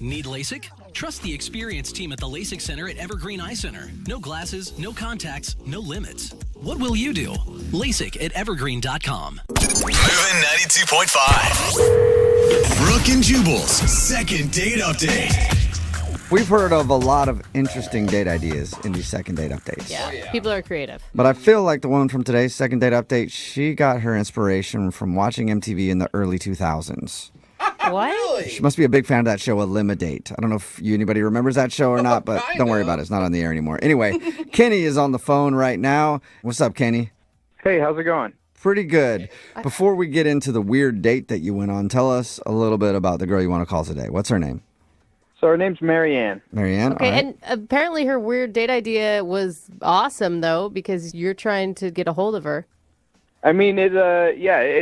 Need LASIK? Trust the experienced team at the LASIK Center at Evergreen Eye Center. No glasses, no contacts, no limits. What will you do? LASIK at evergreen.com. Moving 92.5. Brooke and Jubal's second date update. We've heard of a lot of interesting date ideas in these second date updates. Yeah, people are creative. But I feel like the woman from today's second date update, she got her inspiration from watching MTV in the early 2000s. What? Really? She must be a big fan of that show, Eliminate. I don't know if anybody remembers that show or not, but don't worry about it. It's not on the air anymore. Anyway, Kenny is on the phone right now. What's up, Kenny? Hey, how's it going? Pretty good. Before we get into the weird date that you went on, tell us a little bit about the girl you want to call today. What's her name? So her name's Marianne. Marianne? Okay, all right. and apparently her weird date idea was awesome, though, because you're trying to get a hold of her. I mean, it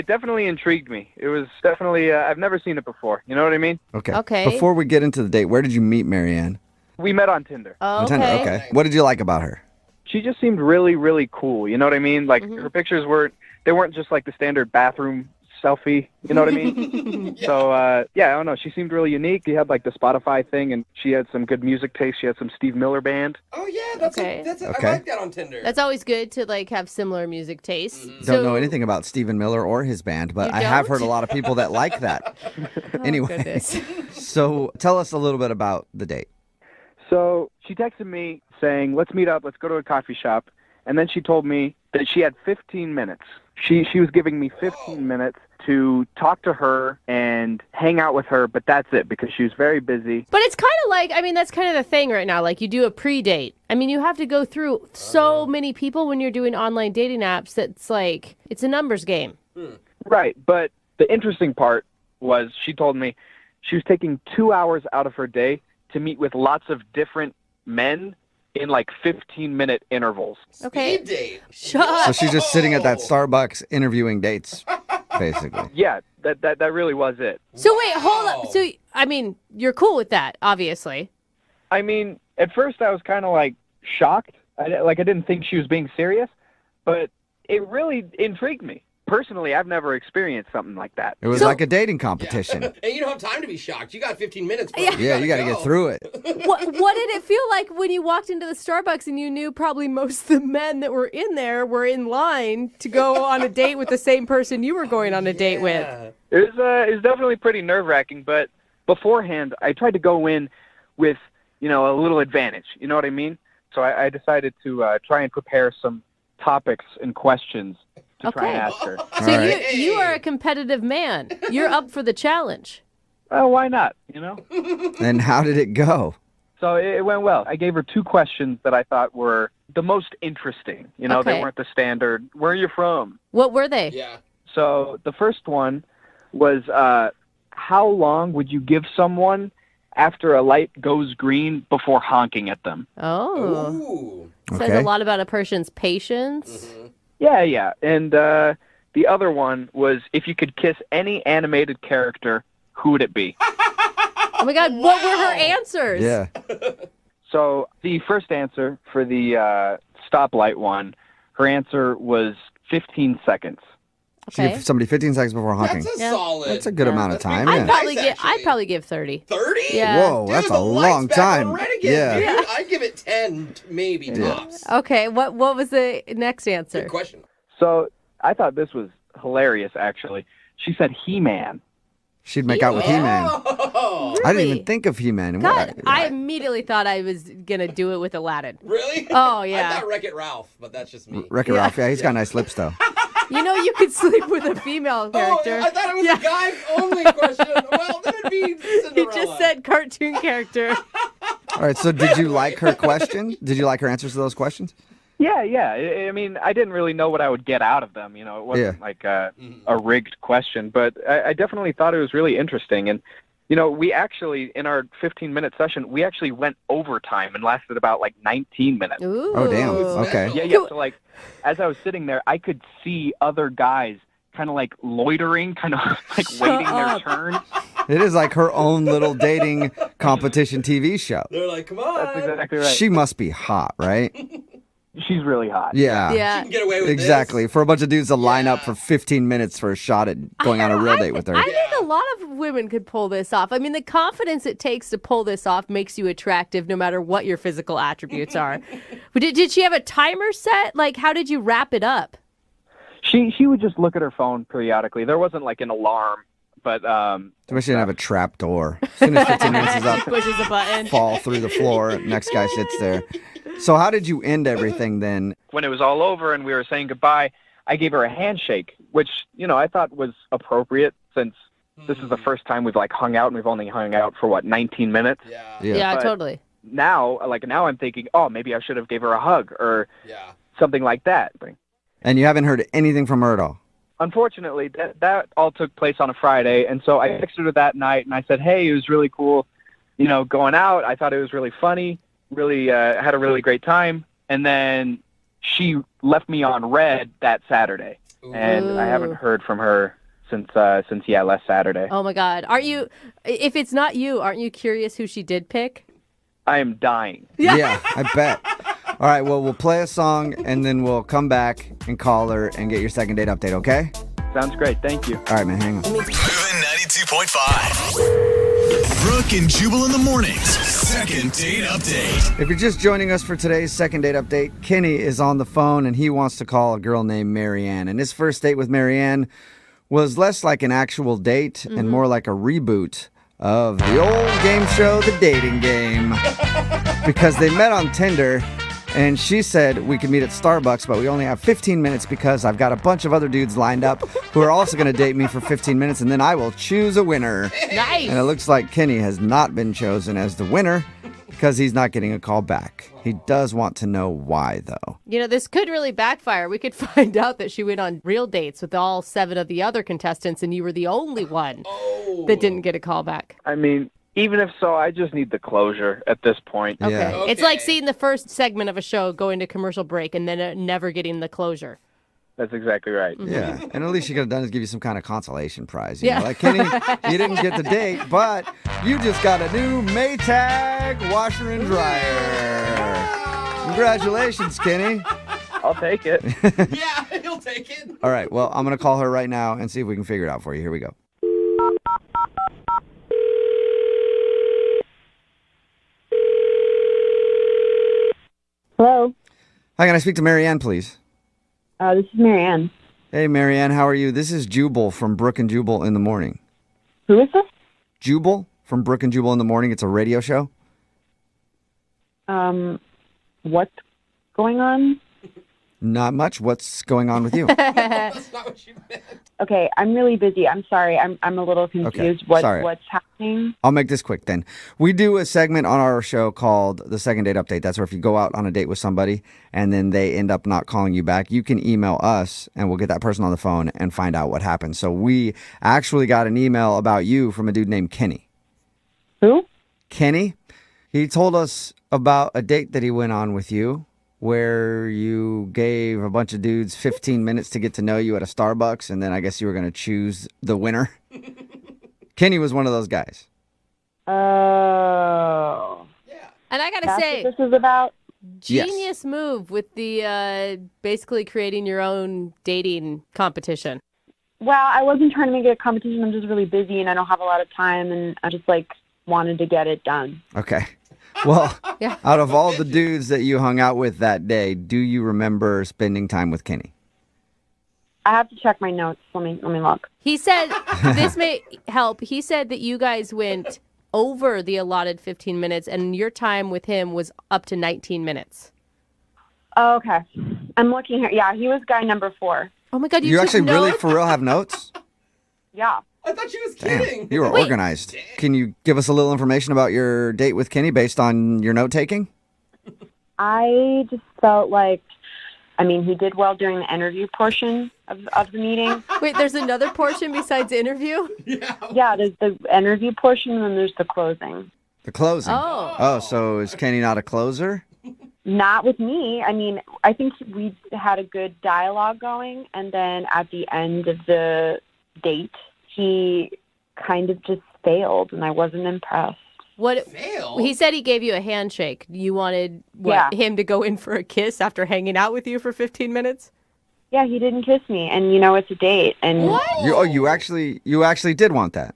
definitely intrigued me. It was definitely, I've never seen it before. You know what I mean? Okay. Before we get into the date, where did you meet Marianne? We met on Tinder. Oh, On Tinder, okay. What did you like about her? She just seemed really, really cool. You know what I mean? Like, her pictures weren't just like the standard bathroom selfie. You know what I mean? So, I don't know. She seemed really unique. She had like the Spotify thing, and she had some good music taste. She had some Steve Miller Band. Oh yeah, that's Okay. I Okay. like that on Tinder. That's always good to, like, have similar music tastes. Don't know anything about Stephen Miller or his band, but You I have don't? heard a lot of people that like that. Anyway, Goodness. so tell us a little bit about the date. So she texted me saying, let's meet up, let's go to a coffee shop. And then she told me that she had 15 minutes. She was giving me 15 minutes to talk to her and hang out with her, but that's it because she was very busy. But it's kind of like, I mean, that's kind of the thing right now. Like, you do a pre-date. I mean, you have to go through so many people when you're doing online dating apps that's like, it's a numbers game. Right, but the interesting part was she told me she was taking 2 hours out of her day to meet with lots of different men in like 15-minute intervals. Okay. Speed date. Shut up. So she's just sitting at that Starbucks interviewing dates, basically. Yeah, that really was it. So wait, hold up. Wow. So, I mean, you're cool with that, obviously. I mean, at first I was kind of like shocked. I didn't think she was being serious, but it really intrigued me. Personally, I've never experienced something like that. It was like a dating competition. And you don't have time to be shocked. You got 15 minutes. Bro. Yeah. Yeah, you got to get through it. What did it feel like when you walked into the Starbucks and you knew probably most of the men that were in there were in line to go on a date with the same person you were going on a date with? It was definitely pretty nerve-wracking, but beforehand, I tried to go in with, a little advantage. You know what I mean? So I decided to try and prepare some topics and questions to try and ask her. So All right. you are a competitive man. You're up for the challenge. Well, why not, And how did it go? So it went well. I gave her two questions that I thought were the most interesting. They Okay. weren't the standard, where are you from? What were they? Yeah. So the first one was, how long would you give someone after a light goes green before honking at them? Oh. Ooh. Says Okay. a lot about a person's patience. Yeah. And the other one was, if you could kiss any animated character, who would it be? Oh my God, what were her answers? Yeah. So the first answer for the stoplight one, her answer was 15 seconds. She Okay. give somebody 15 seconds before honking. That's a Yeah. solid. That's a good amount of time. I'd Yeah. probably Nice, give. actually. I'd probably give 30. 30? Yeah. Whoa, Dude, that's the a lights long back time. on red again, Yeah. dude. I'd give it 10, maybe tops. Okay. What was the next Good answer? question. So I thought this was hilarious, actually. She said He-Man. She'd make out with He-Man. Oh, I didn't Really? even think of He-Man. God, I immediately thought I was gonna do it with Aladdin. really? Oh, yeah. I thought Wreck-It Ralph, but that's just me. Wreck-It Ralph. Yeah, he's got nice lips, though. You know, you could sleep with a female character. Oh, I thought it was a guy-only question. Well, then it'd be Cinderella. He just said cartoon character. All right, so did you like her question? Did you like her answers to those questions? Yeah. I mean, I didn't really know what I would get out of them. It wasn't like a rigged question, but I definitely thought it was really interesting. And, we actually, in our 15-minute session, we actually went overtime and lasted about like 19 minutes. Ooh. Oh, damn. Okay. Yeah. So like, as I was sitting there, I could see other guys kind of like loitering, kind of like waiting their turn. It is like her own little dating competition TV show. They're like, come on. That's exactly right. She must be hot, right? she's really hot. Yeah. You can get away with Exactly. this. For a bunch of dudes to line up for 15 minutes for a shot at going on a real date with her. I think a lot of women could pull this off. I mean, the confidence it takes to pull this off makes you attractive no matter what your physical attributes are. Did she have a timer set? Like, how did you wrap it up? She would just look at her phone periodically. There wasn't like an alarm, but Too much she didn't have a trap door. As soon as 15 minutes is up, She pushes a button. fall through the floor. Next guy sits there. So how did you end everything then? when it was all over and we were saying goodbye, I gave her a handshake, which, I thought was appropriate since this is the first time we've like hung out and we've only hung out for 19 minutes. Yeah, But totally. Now I'm thinking, oh, maybe I should have gave her a hug or something like that. And you haven't heard anything from her at all? Unfortunately, that all took place on a Friday, and so I texted her that night, and I said, hey, it was really cool, going out. I thought it was really funny, really had a really great time, and then she left me on red that Saturday, and I haven't heard from her since last Saturday. Oh, my God. If it's not you, aren't you curious who she did pick? I am dying. Yeah, I bet. All right, well, we'll play a song, and then we'll come back and call her and get your second date update, okay? Sounds great. Thank you. All right, man, hang on. Moving 92.5. Brooke and Jubal in the mornings. Second date update. If you're just joining us for today's second date update, Kenny is on the phone, and he wants to call a girl named Marianne. And his first date with Marianne was less like an actual date and more like a reboot of the old game show, The Dating Game. Because they met on Tinder, and she said we could meet at Starbucks, but we only have 15 minutes because I've got a bunch of other dudes lined up who are also going to date me for 15 minutes, and then I will choose a winner. Nice. And it looks like Kenny has not been chosen as the winner because he's not getting a call back. He does want to know why, though. This could really backfire. We could find out that she went on real dates with all 7 of the other contestants, and you were the only one that didn't get a call back. I mean, even if so, I just need the closure at this point. Okay. Yeah. It's like seeing the first segment of a show go into commercial break and then never getting the closure. That's exactly right. Yeah, and at least she could have done is give you some kind of consolation prize. Yeah. Like, Kenny, you didn't get the date, but you just got a new Maytag washer and dryer. Congratulations, Kenny. I'll take it. Yeah, he'll take it. All right, well, I'm going to call her right now and see if we can figure it out for you. Here we go. Hello, Hi, can I speak to Marianne, please? this is Marianne. Hey, Marianne, how are you? This is Jubal from Brooke and Jubal in the morning. Who is this? Jubal from Brooke and Jubal in the morning. It's a radio show. What's going on? Not much. What's going on with you? That's not what you meant. Okay, I'm really busy. I'm sorry. I'm a little confused. Sorry. What's happening? I'll make this quick then. We do a segment on our show called the Second Date Update. That's where if you go out on a date with somebody and then they end up not calling you back, you can email us and we'll get that person on the phone and find out what happened. So we actually got an email about you from a dude named Kenny. Who? Kenny, he told us about a date that he went on with you where you gave a bunch of dudes 15 minutes to get to know you at a Starbucks, and then I guess you were going to choose the winner. Kenny was one of those guys. Oh. And I got to That's say, what this is about? genius move with the basically creating your own dating competition. Well, I wasn't trying to make it a competition. I'm just really busy and I don't have a lot of time and I just wanted to get it done. Okay. Well, Yeah. out of all the dudes that you hung out with that day, do you remember spending time with Kenny? I have to check my notes. Let me look. He said, this may help. He said that you guys went over the allotted 15 minutes and your time with him was up to 19 minutes. Oh, okay. I'm looking here. Yeah, he was guy number 4. Oh my God, You took actually really notes? for real have notes? Yeah. I thought she was Damn, kidding. you were Wait. organized. Can you give us a little information about your date with Kenny based on your note taking? I just felt he did well during the interview portion of the meeting. Wait, there's another portion besides interview? Yeah, there's the interview portion and then there's the closing. The closing. Oh. Oh, so is Kenny not a closer? Not with me. I think we had a good dialogue going, and then at the end of the date, he kind of just failed, and I wasn't impressed. What? Fail? He said he gave you a handshake. You wanted him to go in for a kiss after hanging out with you for 15 minutes? Yeah, he didn't kiss me, and it's a date. And You actually did want that.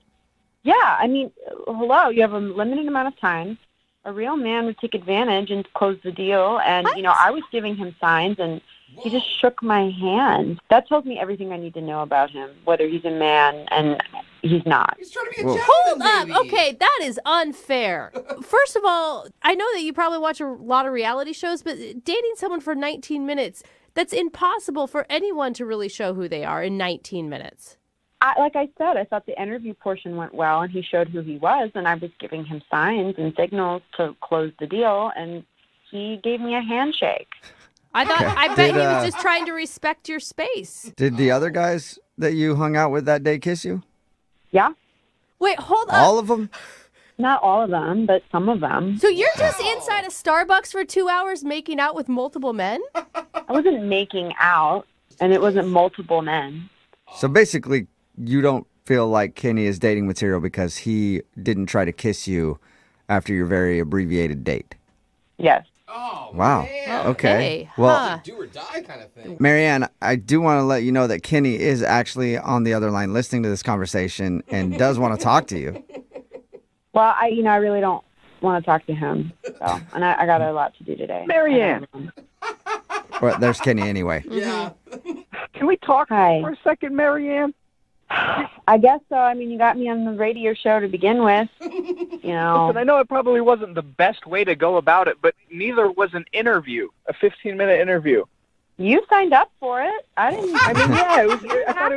yeah, I mean, hello, you have a limited amount of time. A real man would take advantage and close the deal. And I was giving him signs, and he just shook my hand. That tells me everything I need to know about him, whether he's a man, and he's not. He's trying to be a Hold gentleman, up. maybe. Okay, that is unfair. First of all, I know that you probably watch a lot of reality shows, but dating someone for 19 minutes, that's impossible for anyone to really show who they are in 19 minutes. Like I said, I thought the interview portion went well, and he showed who he was, and I was giving him signs and signals to close the deal, and he gave me a handshake. I bet he was just trying to respect your space. Did the other guys that you hung out with that day kiss you? Yeah, Wait, hold up. All of them? not all of them, but some of them. So you're just inside a Starbucks for 2 hours making out with multiple men? I wasn't making out, and it wasn't multiple men. So basically, you don't feel like Kenny is dating material because he didn't try to kiss you after your very abbreviated date. Yes. Oh, Wow. man. Okay. Huh. Well, Do or die kind of thing. Marianne, I do want to let you know that Kenny is actually on the other line listening to this conversation and does want to talk to you. Well, I really don't want to talk to him. So, and I got a lot to do today. Marianne. Well, there's Kenny anyway. Yeah. Can we talk Hi. for a second, Marianne? I guess so. I mean, you got me on the radio show to begin with. Listen, I know it probably wasn't the best way to go about it, but neither was an interview, a 15-minute interview. You signed up for it. I didn't. I mean, yeah, I thought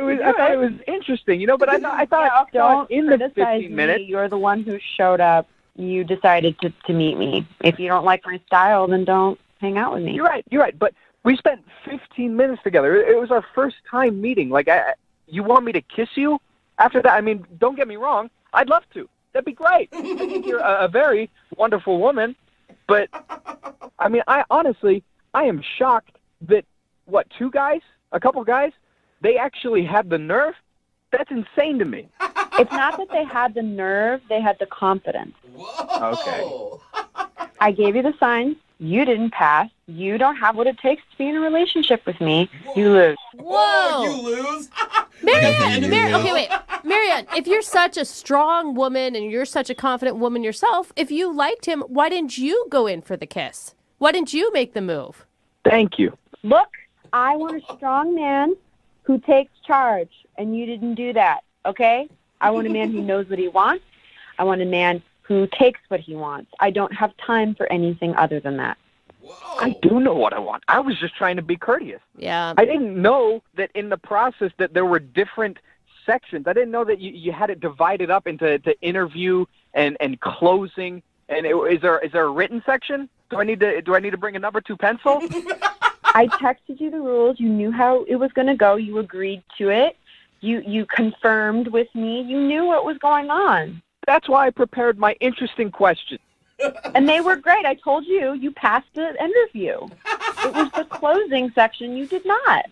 it was interesting, but I thought Don't in the criticize 15 minutes. me. You're the one who showed up. You decided to meet me. If you don't like my style, then don't hang out with me. You're right. But we spent 15 minutes together. It was our first time meeting. Like, you want me to kiss you after that? I mean, don't get me wrong. I'd love to. That'd be great. I think you're a very wonderful woman. But, I mean, I am shocked that, a couple guys, they actually had the nerve? That's insane to me. It's not that they had the nerve. They had the confidence. Whoa. Okay. I gave you the signs. You didn't pass. You don't have what it takes to be in a relationship with me. You lose. Whoa. You lose. Marianne, if you're such a strong woman and you're such a confident woman yourself, if you liked him, why didn't you go in for the kiss? Why didn't you make the move? Thank you. Look, I want a strong man who takes charge, and you didn't do that, okay? I want a man who knows what he wants. I want a man who takes what he wants. I don't have time for anything other than that. Whoa. I do know what I want. I was just trying to be courteous. Yeah. I didn't know that in the process that there were different sections. I didn't know that you had it divided up into interview and closing. And is there a written section? Do I need to bring a number 2 pencil? I texted you the rules. You knew how it was going to go. You agreed to it. You confirmed with me. You knew what was going on. That's why I prepared my interesting questions. And they were great. I told you, you passed the interview. It was the closing section. You did not.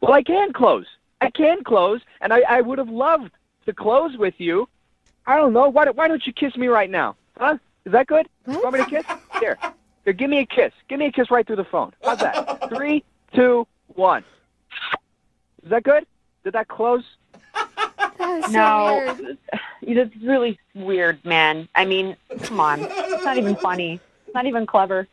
Well, I can close, and I would have loved to close with you. I don't know. Why don't you kiss me right now? Huh? Is that good? You want me to kiss? Here, give me a kiss. Give me a kiss right through the phone. How's that? 3, 2, 1. Is that good? Did that close? That is so No, weird. it's really weird, man. I mean, come on. It's not even funny. It's not even clever.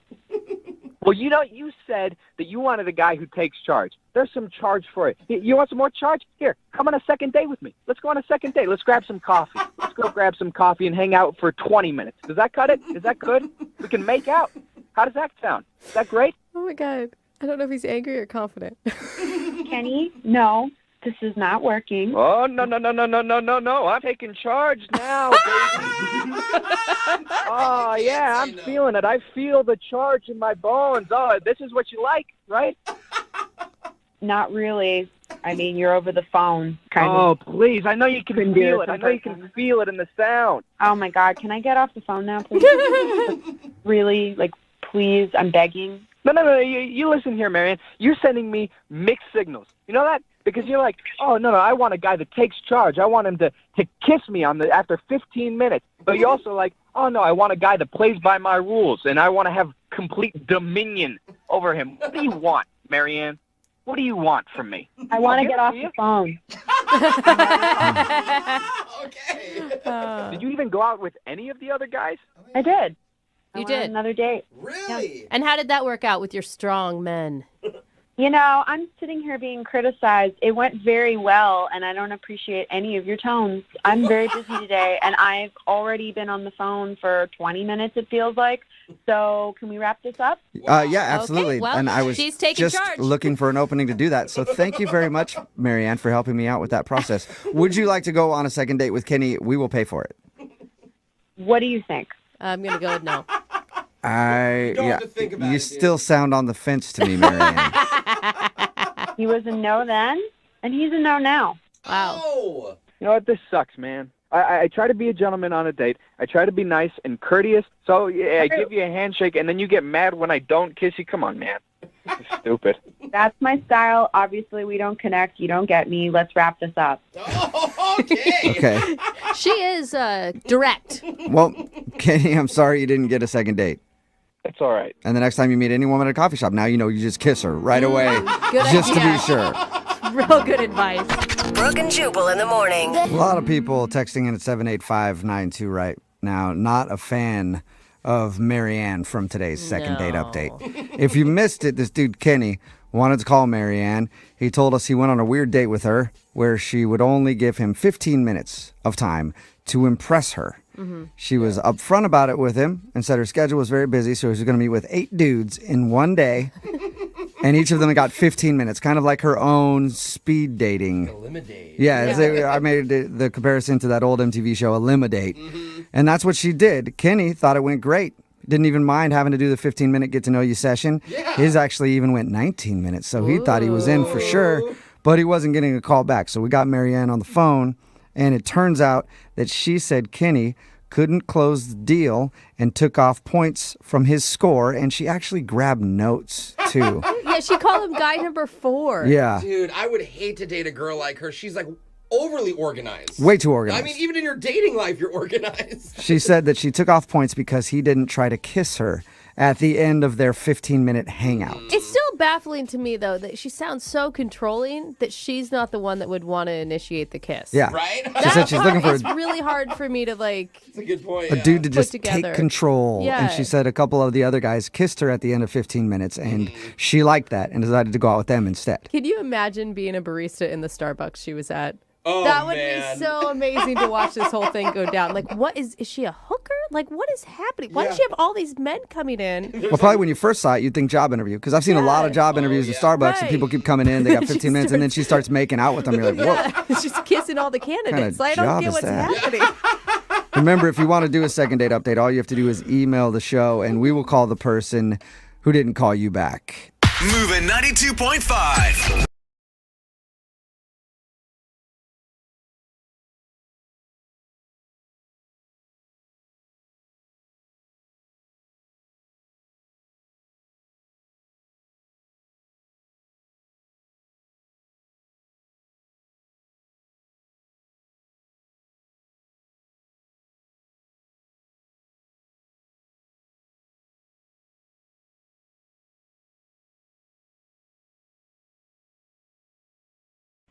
Well, you said that you wanted a guy who takes charge. There's some charge for it. You want some more charge? Here, come on a second date with me. Let's go on a second date. Let's grab some coffee. Let's go grab some coffee and hang out for 20 minutes. Does that cut it? Is that good? We can make out. How does that sound? Is that great? Oh, my God. I don't know if he's angry or confident. Kenny, no, this is not working. Oh, no. I'm taking charge now, baby. Oh, yeah, I'm feeling it. I feel the charge in my bones. Oh, this is what you like, right? Not really. I mean, you're over the phone, kind of. Oh, please. I know you can Couldn't do feel it it. I know you can sometime. feel it in the sound. Oh, my God. Can I get off the phone now, please? Really? Like, please? I'm begging. No. You listen here, Marianne. You're sending me mixed signals. You know that? Because you're like, oh, no, I want a guy that takes charge. I want him to kiss me after 15 minutes. But you're also like, Oh, no, I want a guy that plays by my rules, and I want to have complete dominion over him. What do you want, Marianne? What do you want from me? I want to get off the phone. Okay. Did you even go out with any of the other guys? I did. I You went on did? another date. Really? And how did that work out with your strong men? You know, I'm sitting here being criticized. It went very well, and I don't appreciate any of your tones. I'm very busy today, and I've already been on the phone for 20 minutes, it feels like. So can we wrap this up? Yeah, absolutely. well, and I was she's taking just charge. looking for an opening to do that. So thank you very much, Marianne, for helping me out with that process. Would you like to go on a second date with Kenny? We will pay for it. What do you think? I'm going to go with no. don't have to think about you it, still sound on the fence to me, Marianne. He was a no then, and he's a no now. Wow. Oh. You know what? This sucks, man. I try to be a gentleman on a date. I try to be nice and courteous. So yeah, I give you a handshake, and then you get mad when I don't kiss you. Come on, man. This is stupid. That's my style. Obviously, we don't connect. You don't get me. Let's wrap this up. Oh, okay. Okay. She is direct. Well, Kenny, I'm sorry you didn't get a second date. It's all right. And the next time you meet any woman at a coffee shop, now you know you just kiss her right away, Good just to idea. be sure. Real good advice. Brooke and Jubal in the morning. A lot of people texting in at 78592 right now, not a fan of Marianne from today's second date update. If you missed it, this dude Kenny wanted to call Marianne. He told us he went on a weird date with her where she would only give him 15 minutes of time to impress her. She was upfront about it with him and said her schedule was very busy, so she was going to meet with 8 dudes in one day. And each of them got 15 minutes, kind of like her own speed dating. Eliminate. Yeah. I made the comparison to that old MTV show, Eliminate. And that's what she did. Kenny thought it went great. Didn't even mind having to do the 15-minute get-to-know-you session. Yeah. His actually even went 19 minutes, so he thought he was in for sure, but he wasn't getting a call back. So we got Marianne on the phone, and it turns out that she said Kenny couldn't close the deal and took off points from his score, and she actually grabbed notes, too. Yeah, she called him guy number 4. Yeah. Dude, I would hate to date a girl like her. She's like overly organized. Way too organized. I mean, even in your dating life, you're organized. She said that she took off points because he didn't try to kiss her at the end of their 15-minute hangout. It's still baffling to me, though, that she sounds so controlling that she's not the one that would want to initiate the kiss. Yeah. Right? She said she's looking for It's really hard for me to, like... That's a good point. a dude to just together. take control. Yeah. And she said a couple of the other guys kissed her at the end of 15 minutes, and she liked that and decided to go out with them instead. Can you imagine being a barista in the Starbucks she was at? Oh, That would man. be so amazing to watch this whole thing go down. Like, what is she a hooker? Like, what is happening? Why does she have all these men coming in? Well, probably when you first saw it, you'd think job interview, because I've seen a lot of job interviews in Starbucks, and Right. people keep coming in, they got She 15 minutes, and then she starts making out with them. You're like, whoa. She's kissing all the candidates. I don't job get is what's that? happening. Remember, if you want to do a second date update, all you have to do is email the show, and we will call the person who didn't call you back. Moving 92.5.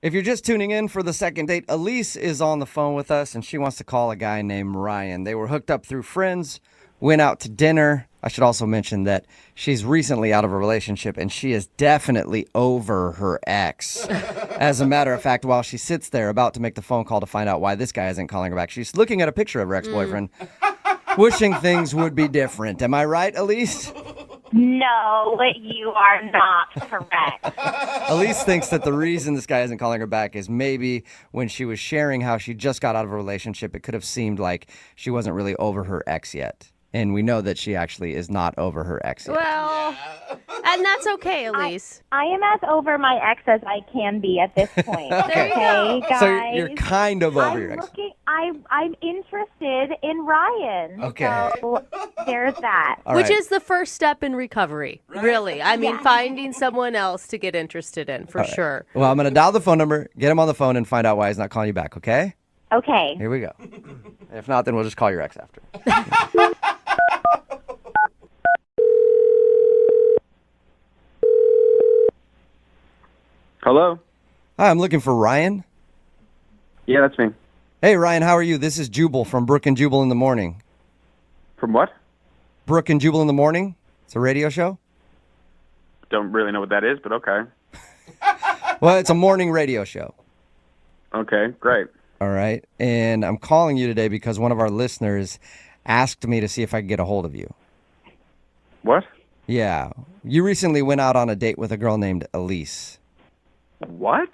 If you're just tuning in for the second date, Elise is on the phone with us, and she wants to call a guy named Ryan. They were hooked up through friends, went out to dinner. I should also mention that she's recently out of a relationship, and she is definitely over her ex. As a matter of fact, while she sits there about to make the phone call to find out why this guy isn't calling her back, she's looking at a picture of her ex-boyfriend, wishing things would be different. Am I right, Elise? No, you are not correct. Elise thinks that the reason this guy isn't calling her back is maybe when she was sharing how she just got out of a relationship, it could have seemed like she wasn't really over her ex yet. And we know that she actually is not over her ex yet. Well, and that's okay, Elise. I am as over my ex as I can be at this point. There you go. Guys. So you're kind of over your ex. I'm interested in Ryan. Okay. So there's that. All Which right. is the first step in recovery, really. I mean, finding someone else to get interested in, for sure. Well, I'm going to dial the phone number, get him on the phone, and find out why he's not calling you back, okay? Okay. Here we go. If not, then we'll just call your ex after. Hello? Hi, I'm looking for Ryan. Yeah, that's me. Hey, Ryan, how are you? This is Jubal from Brooke and Jubal in the Morning. From what? Brooke and Jubal in the Morning? It's a radio show? Don't really know what that is, but okay. Well, it's a morning radio show. Okay, great. All right. And I'm calling you today because one of our listeners asked me to see if I could get a hold of you. What? Yeah. You recently went out on a date with a girl named Elise. What?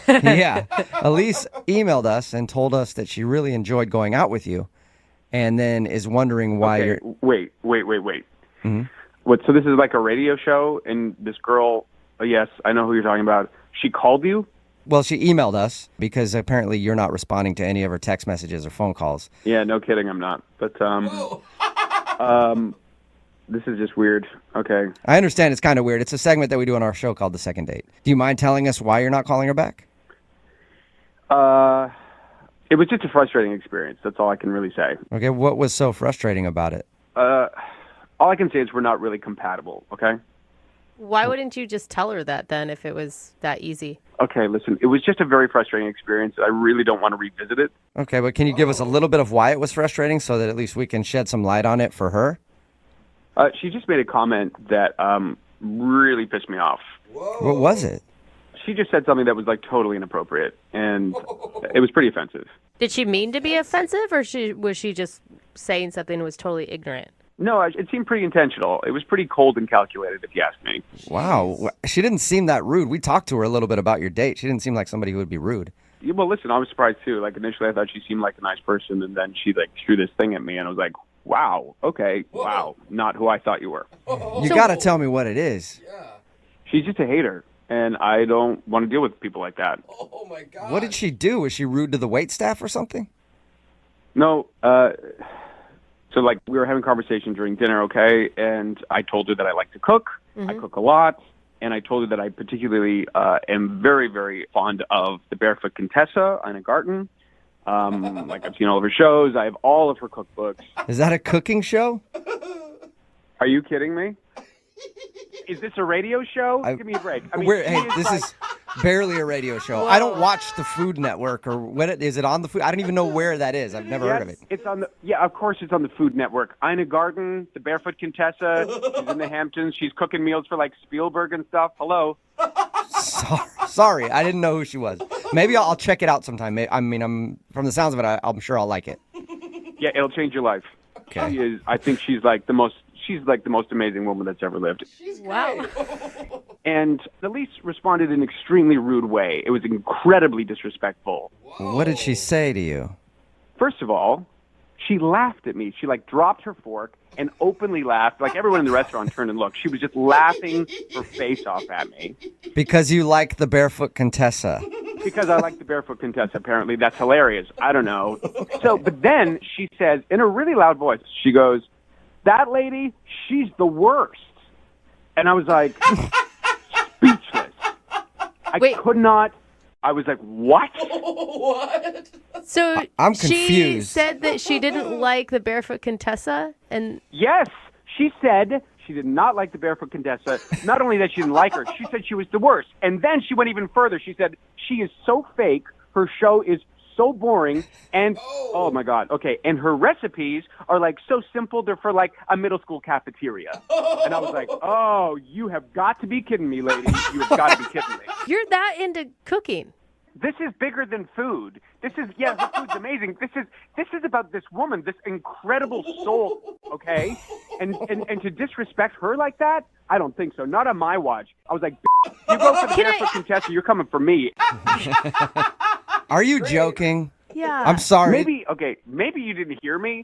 Yeah. Elise emailed us and told us that she really enjoyed going out with you and then is wondering why Okay, you're... wait. Mhm. What? So this is like a radio show, and this girl, yes, I know who you're talking about. She called you? Well, she emailed us because apparently you're not responding to any of her text messages or phone calls. Yeah, no kidding, I'm not. But, this is just weird. Okay. I understand it's kind of weird. It's a segment that we do on our show called The Second Date. Do you mind telling us why you're not calling her back? It was just a frustrating experience. That's all I can really say. Okay, what was so frustrating about it? All I can say is we're not really compatible, okay? Why wouldn't you just tell her that then if it was that easy? Okay, listen, it was just a very frustrating experience. I really don't want to revisit it. Okay, but can you give us a little bit of why it was frustrating so that at least we can shed some light on it for her? She just made a comment that really pissed me off. What was it? She just said something that was like totally inappropriate, and it was pretty offensive. Did she mean to be offensive, or was she just saying something that was totally ignorant? No, it seemed pretty intentional. It was pretty cold and calculated, if you ask me. Wow, she didn't seem that rude. We talked to her a little bit about your date. She didn't seem like somebody who would be rude. Yeah, well, listen, I was surprised too. Like initially, I thought she seemed like a nice person, and then she like threw this thing at me, and I was like, "Wow, okay, wow, not who I thought you were." You got to tell me what it is. She's just a hater, and I don't want to deal with people like that. Oh my God. What did she do? Was she rude to the wait staff or something? No, so like we were having a conversation during dinner, okay, and I told her that I like to cook. I cook a lot, and I told her that I particularly am very, very fond of the Barefoot Contessa, Ina Garten. Like I've seen all of her shows. I have all of her cookbooks. Is that a cooking show? Are you kidding me? Is this a radio show? Give me a break. I mean, Hey, this is barely a radio show. I don't watch the Food Network or is it on the Food? I don't even know where that is. I've never heard of it. It's on the of course it's on the Food Network. Ina Garten, the Barefoot Contessa. She's in the Hamptons. She's cooking meals for like Spielberg and stuff. Hello. Sorry, I didn't know who she was. Maybe I'll check it out sometime. I'm from the sounds of it, I'm sure I'll like it. Yeah, it'll change your life. Okay. I think she's like the most amazing woman that's ever lived. Wow. And Elise responded in an extremely rude way. It was incredibly disrespectful. What did she say to you? First of all, she laughed at me. She like dropped her fork and openly laughed. Like everyone in the restaurant turned and looked. She was just laughing her face off at me. Because you like the Barefoot Contessa. Because I like the Barefoot Contessa, apparently. That's hilarious. I don't know. So, but then she says, in a really loud voice, she goes, "That lady, she's the worst." And I was like, speechless. Wait. Could not. I was like, what? What? So I'm she confused. said that she didn't like the Barefoot Contessa, and Yes. She said she did not like the Barefoot Contessa. Not only that she didn't like her, she said she was the worst. And then she went even further. She said she is so fake. Her show is so boring. And, oh my God. Okay. And her recipes are like so simple. They're for like a middle school cafeteria. And I was like, oh, you have got to be kidding me, lady. You have got to be kidding me. you're that into cooking. This is bigger than food. This is, yeah, the food's amazing. This is about this woman, this incredible soul, okay? And to disrespect her like that, I don't think so. Not on my watch. I was like, you go for the Barefoot Contessa, you're coming for me. Are you joking? Yeah. I'm sorry. Maybe you didn't hear me.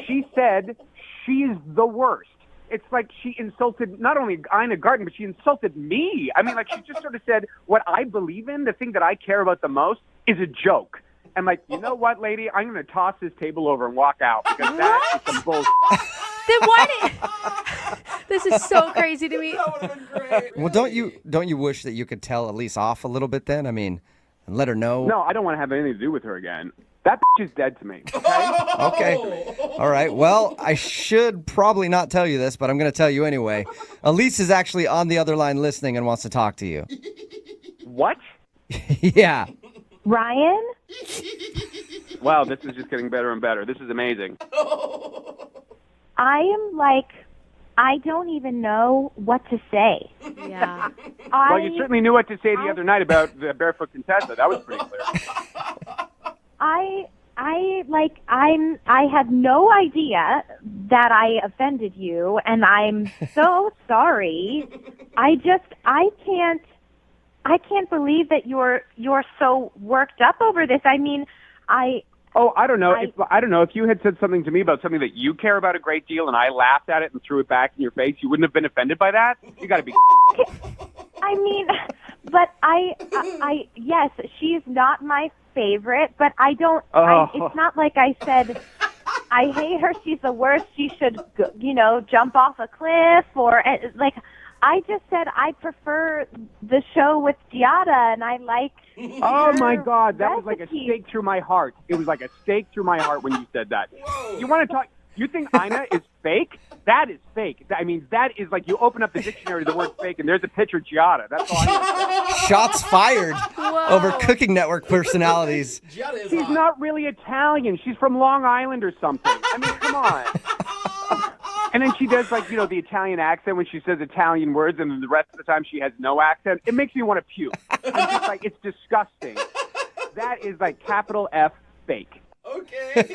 She said she is the worst. It's like she insulted not only Ina Garten, but she insulted me. I mean, like she just sort of said, what I believe in, the thing that I care about the most, is a joke. I'm like, you know what, lady? I'm going to toss this table over and walk out because that is some bullshit. Then why did... This is so crazy to me. That would have been great. Well, don't you wish that you could tell Elise off a little bit then? I mean, and let her know. No, I don't want to have anything to do with her again. That bitch is dead to me. Okay. Okay. All right. Well, I should probably not tell you this, but I'm going to tell you anyway. Elise is actually on the other line listening and wants to talk to you. What? Yeah. Ryan? Wow, this is just getting better and better. This is amazing. I am I don't even know what to say. Yeah. Well, you certainly knew what to say the other night about the Barefoot Contessa. That was pretty clear. I had no idea that I offended you, and I'm so sorry. I can't believe that you're so worked up over this. I mean, I don't know. I don't know if you had said something to me about something that you care about a great deal, and I laughed at it and threw it back in your face. You wouldn't have been offended by that. You got to be. I mean, but I yes, she's not my favorite, but I don't. It's not like I said I hate her. She's the worst. She should, jump off a cliff or like. I just said I prefer the show with Giada, and I like. Oh my God, that was like a stake through my heart. It was like a stake through my heart when you said that. Whoa. You want to talk? You think Ina is fake? That is fake. I mean, that is like you open up the dictionary, the word fake, and there's a picture of Giada. That's all I know. Shots fired over Cooking Network personalities. She's not really Italian. She's from Long Island or something. I mean, come on. And then she does, the Italian accent when she says Italian words, and then the rest of the time she has no accent. It makes me want to puke. I'm just like, it's disgusting. That is like capital F fake. Okay.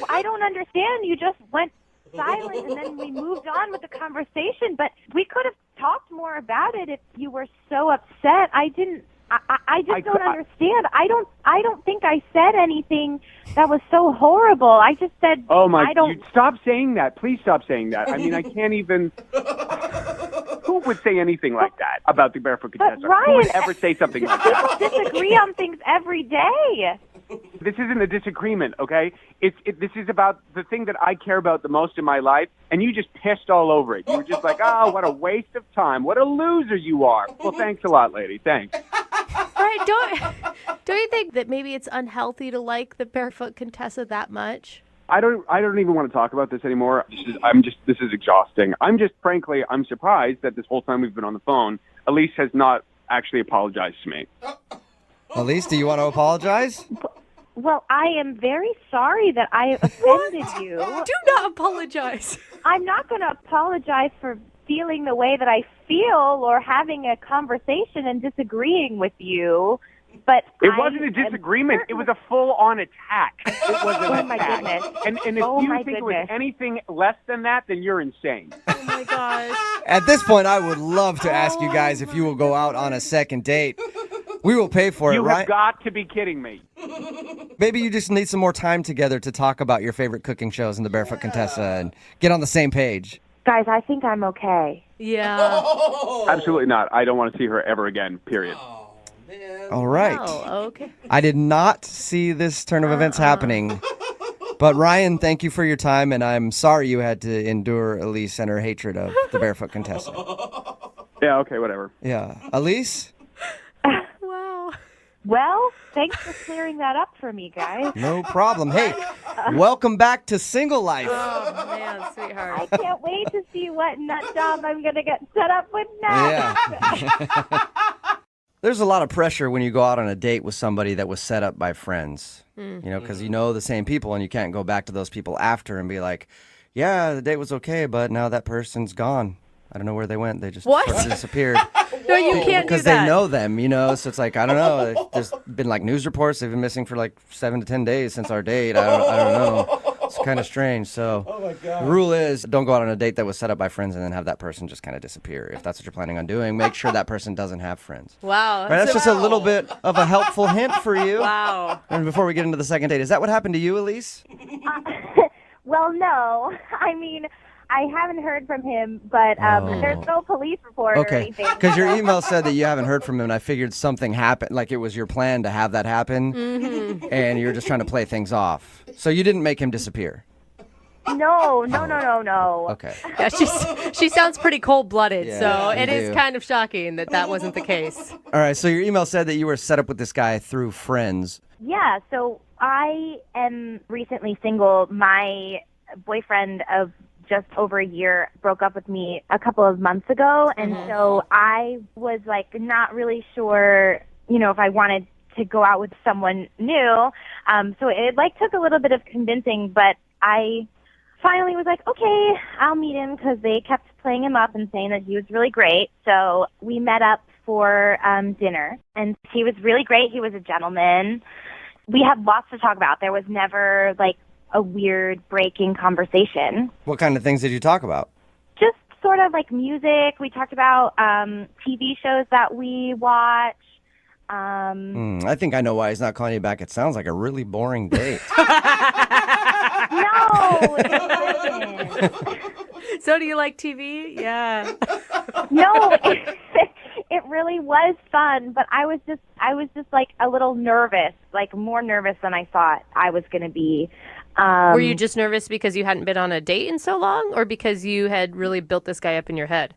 I don't understand. You just went silent, and then we moved on with the conversation. But we could have talked more about it if you were so upset. I didn't. I just don't understand. I don't think I said anything that was so horrible. I just said, "Oh my! Stop saying that. Please stop saying that." I mean, I can't even. Who would say anything like that about the Barefoot Contessa? Ryan, who would ever say something like that? People disagree on things every day. This isn't a disagreement, okay? This is about the thing that I care about the most in my life, and you just pissed all over it. You were just like, "Oh, what a waste of time! What a loser you are!" Well, thanks a lot, lady. Thanks. Right, don't you think that maybe it's unhealthy to like the Barefoot Contessa that much? I don't even want to talk about this anymore. This is exhausting. Frankly, I'm surprised that this whole time we've been on the phone, Elise has not actually apologized to me. Elise, do you want to apologize? Well, I am very sorry that I offended you. Do not apologize. I'm not going to apologize for feeling the way that I feel or having a conversation and disagreeing with you. But it wasn't a disagreement. It was a full-on attack. It was an attack. Goodness. And if you think it was anything less than that, then you're insane. Oh, my gosh. At this point, I would love to ask you guys if you will go out on a second date. We will pay for it, right? You have got to be kidding me. Maybe you just need some more time together to talk about your favorite cooking shows in the Barefoot Contessa and get on the same page. Guys, I think I'm okay. Yeah. Absolutely not. I don't want to see her ever again, period. Oh, man. All right. Oh, okay. I did not see this turn of events happening. But Ryan, thank you for your time, and I'm sorry you had to endure Elise and her hatred of the Barefoot Contessa. Yeah, okay, whatever. Yeah. Elise? Wow. Well, thanks for clearing that up for me, guys. No problem. Hey, welcome back to single life. Oh, man, sweetheart. I can't wait to see what nut job I'm going to get set up with next. Yeah. There's a lot of pressure when you go out on a date with somebody that was set up by friends, because you know the same people and you can't go back to those people after and be like, yeah, the date was okay, but now that person's gone. I don't know where they went. They just sort of disappeared. No, you can't because do that. they know them, so it's like, I don't know. There's been like news reports. They've been missing for like 7 to 10 days since our date. I don't know. It's kind of strange. So the rule is don't go out on a date that was set up by friends and then have that person just kind of disappear. If that's what you're planning on doing, make sure that person doesn't have friends. Wow. Right, that's just a little bit of a helpful hint for you. Wow. And before we get into the second date, is that what happened to you, Elise? Well, no. I mean, I haven't heard from him, but there's no police report or anything. Because your email said that you haven't heard from him, and I figured something happened, like it was your plan to have that happen, and you're just trying to play things off. So you didn't make him disappear. No. Okay. Yeah, she sounds pretty cold-blooded, Yeah, so you it is do. kind of shocking that wasn't the case. All right, so your email said that you were set up with this guy through friends. Yeah, so I am recently single. My boyfriend of just over a year broke up with me a couple of months ago, and so I was like not really sure, if I wanted to go out with someone new. So it like took a little bit of convincing, but I finally was like, okay, I'll meet him, because they kept playing him up and saying that he was really great. So we met up for dinner, and he was really great. He was a gentleman. We had lots to talk about. There was never like a weird breaking conversation. What kind of things did you talk about? Just sort of like music. We talked about TV shows that we watch. I think I know why he's not calling you back. It sounds like a really boring date. No, it wasn't. So do you like TV? Yeah. No, it really was fun, but I was just like a little nervous, like more nervous than I thought I was going to be. Were you just nervous because you hadn't been on a date in so long, or because you had really built this guy up in your head?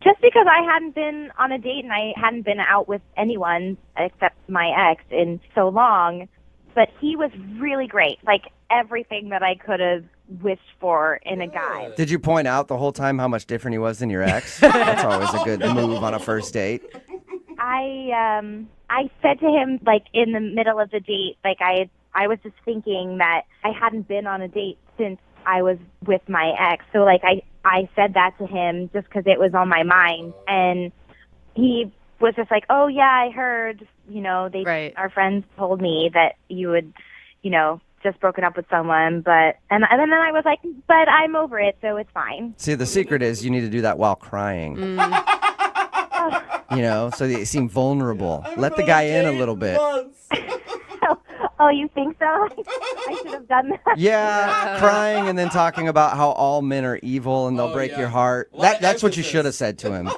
Just because I hadn't been on a date and I hadn't been out with anyone except my ex in so long. But he was really great, like everything that I could have wished for in a guy. Did you point out the whole time how much different he was than your ex? That's always a good move on a first date. I said to him, like in the middle of the date, like I was just thinking that I hadn't been on a date since I was with my ex. So like I said that to him just because it was on my mind, and he was just like, oh yeah, I heard, our friends told me that you would, just broken up with someone, and then I was like, but I'm over it, so it's fine. See, the secret is you need to do that while crying. So you seem vulnerable. Let the guy in a little bit. Oh, you think so? I should have done that. Yeah, crying and then talking about how all men are evil and they'll break your heart. That's what you should have said to him.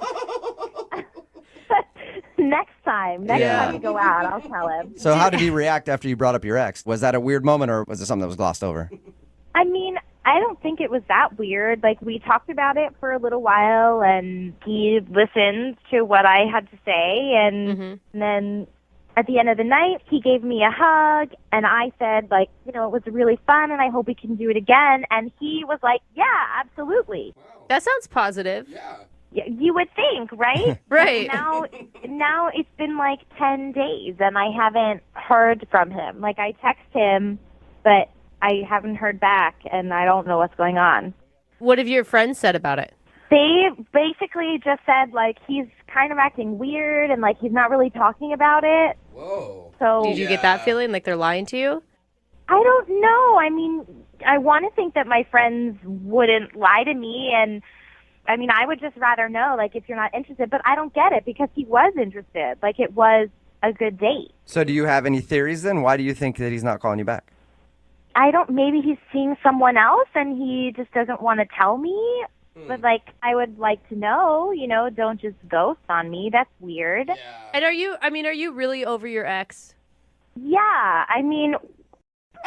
Next time we go out, I'll tell him. So how did he react after you brought up your ex? Was that a weird moment, or was it something that was glossed over? I mean, I don't think it was that weird. Like, we talked about it for a little while, and he listened to what I had to say, and then at the end of the night, he gave me a hug, and I said, like, it was really fun, and I hope we can do it again. And he was like, yeah, absolutely. That sounds positive. Yeah. You would think, right? Right. Now it's been like 10 days, and I haven't heard from him. Like, I text him, but I haven't heard back, and I don't know what's going on. What have your friends said about it? They basically just said, like, he's kind of acting weird, and, like, he's not really talking about it. Whoa. So Did you get that feeling, like they're lying to you? I don't know. I mean, I want to think that my friends wouldn't lie to me, and I mean, I would just rather know, like, if you're not interested. But I don't get it, because he was interested. Like, it was a good date. So do you have any theories then? Why do you think that he's not calling you back? Maybe he's seeing someone else and he just doesn't want to tell me. But, like, I would like to know, don't just ghost on me. That's weird. Yeah. And are you really over your ex? Yeah, I mean,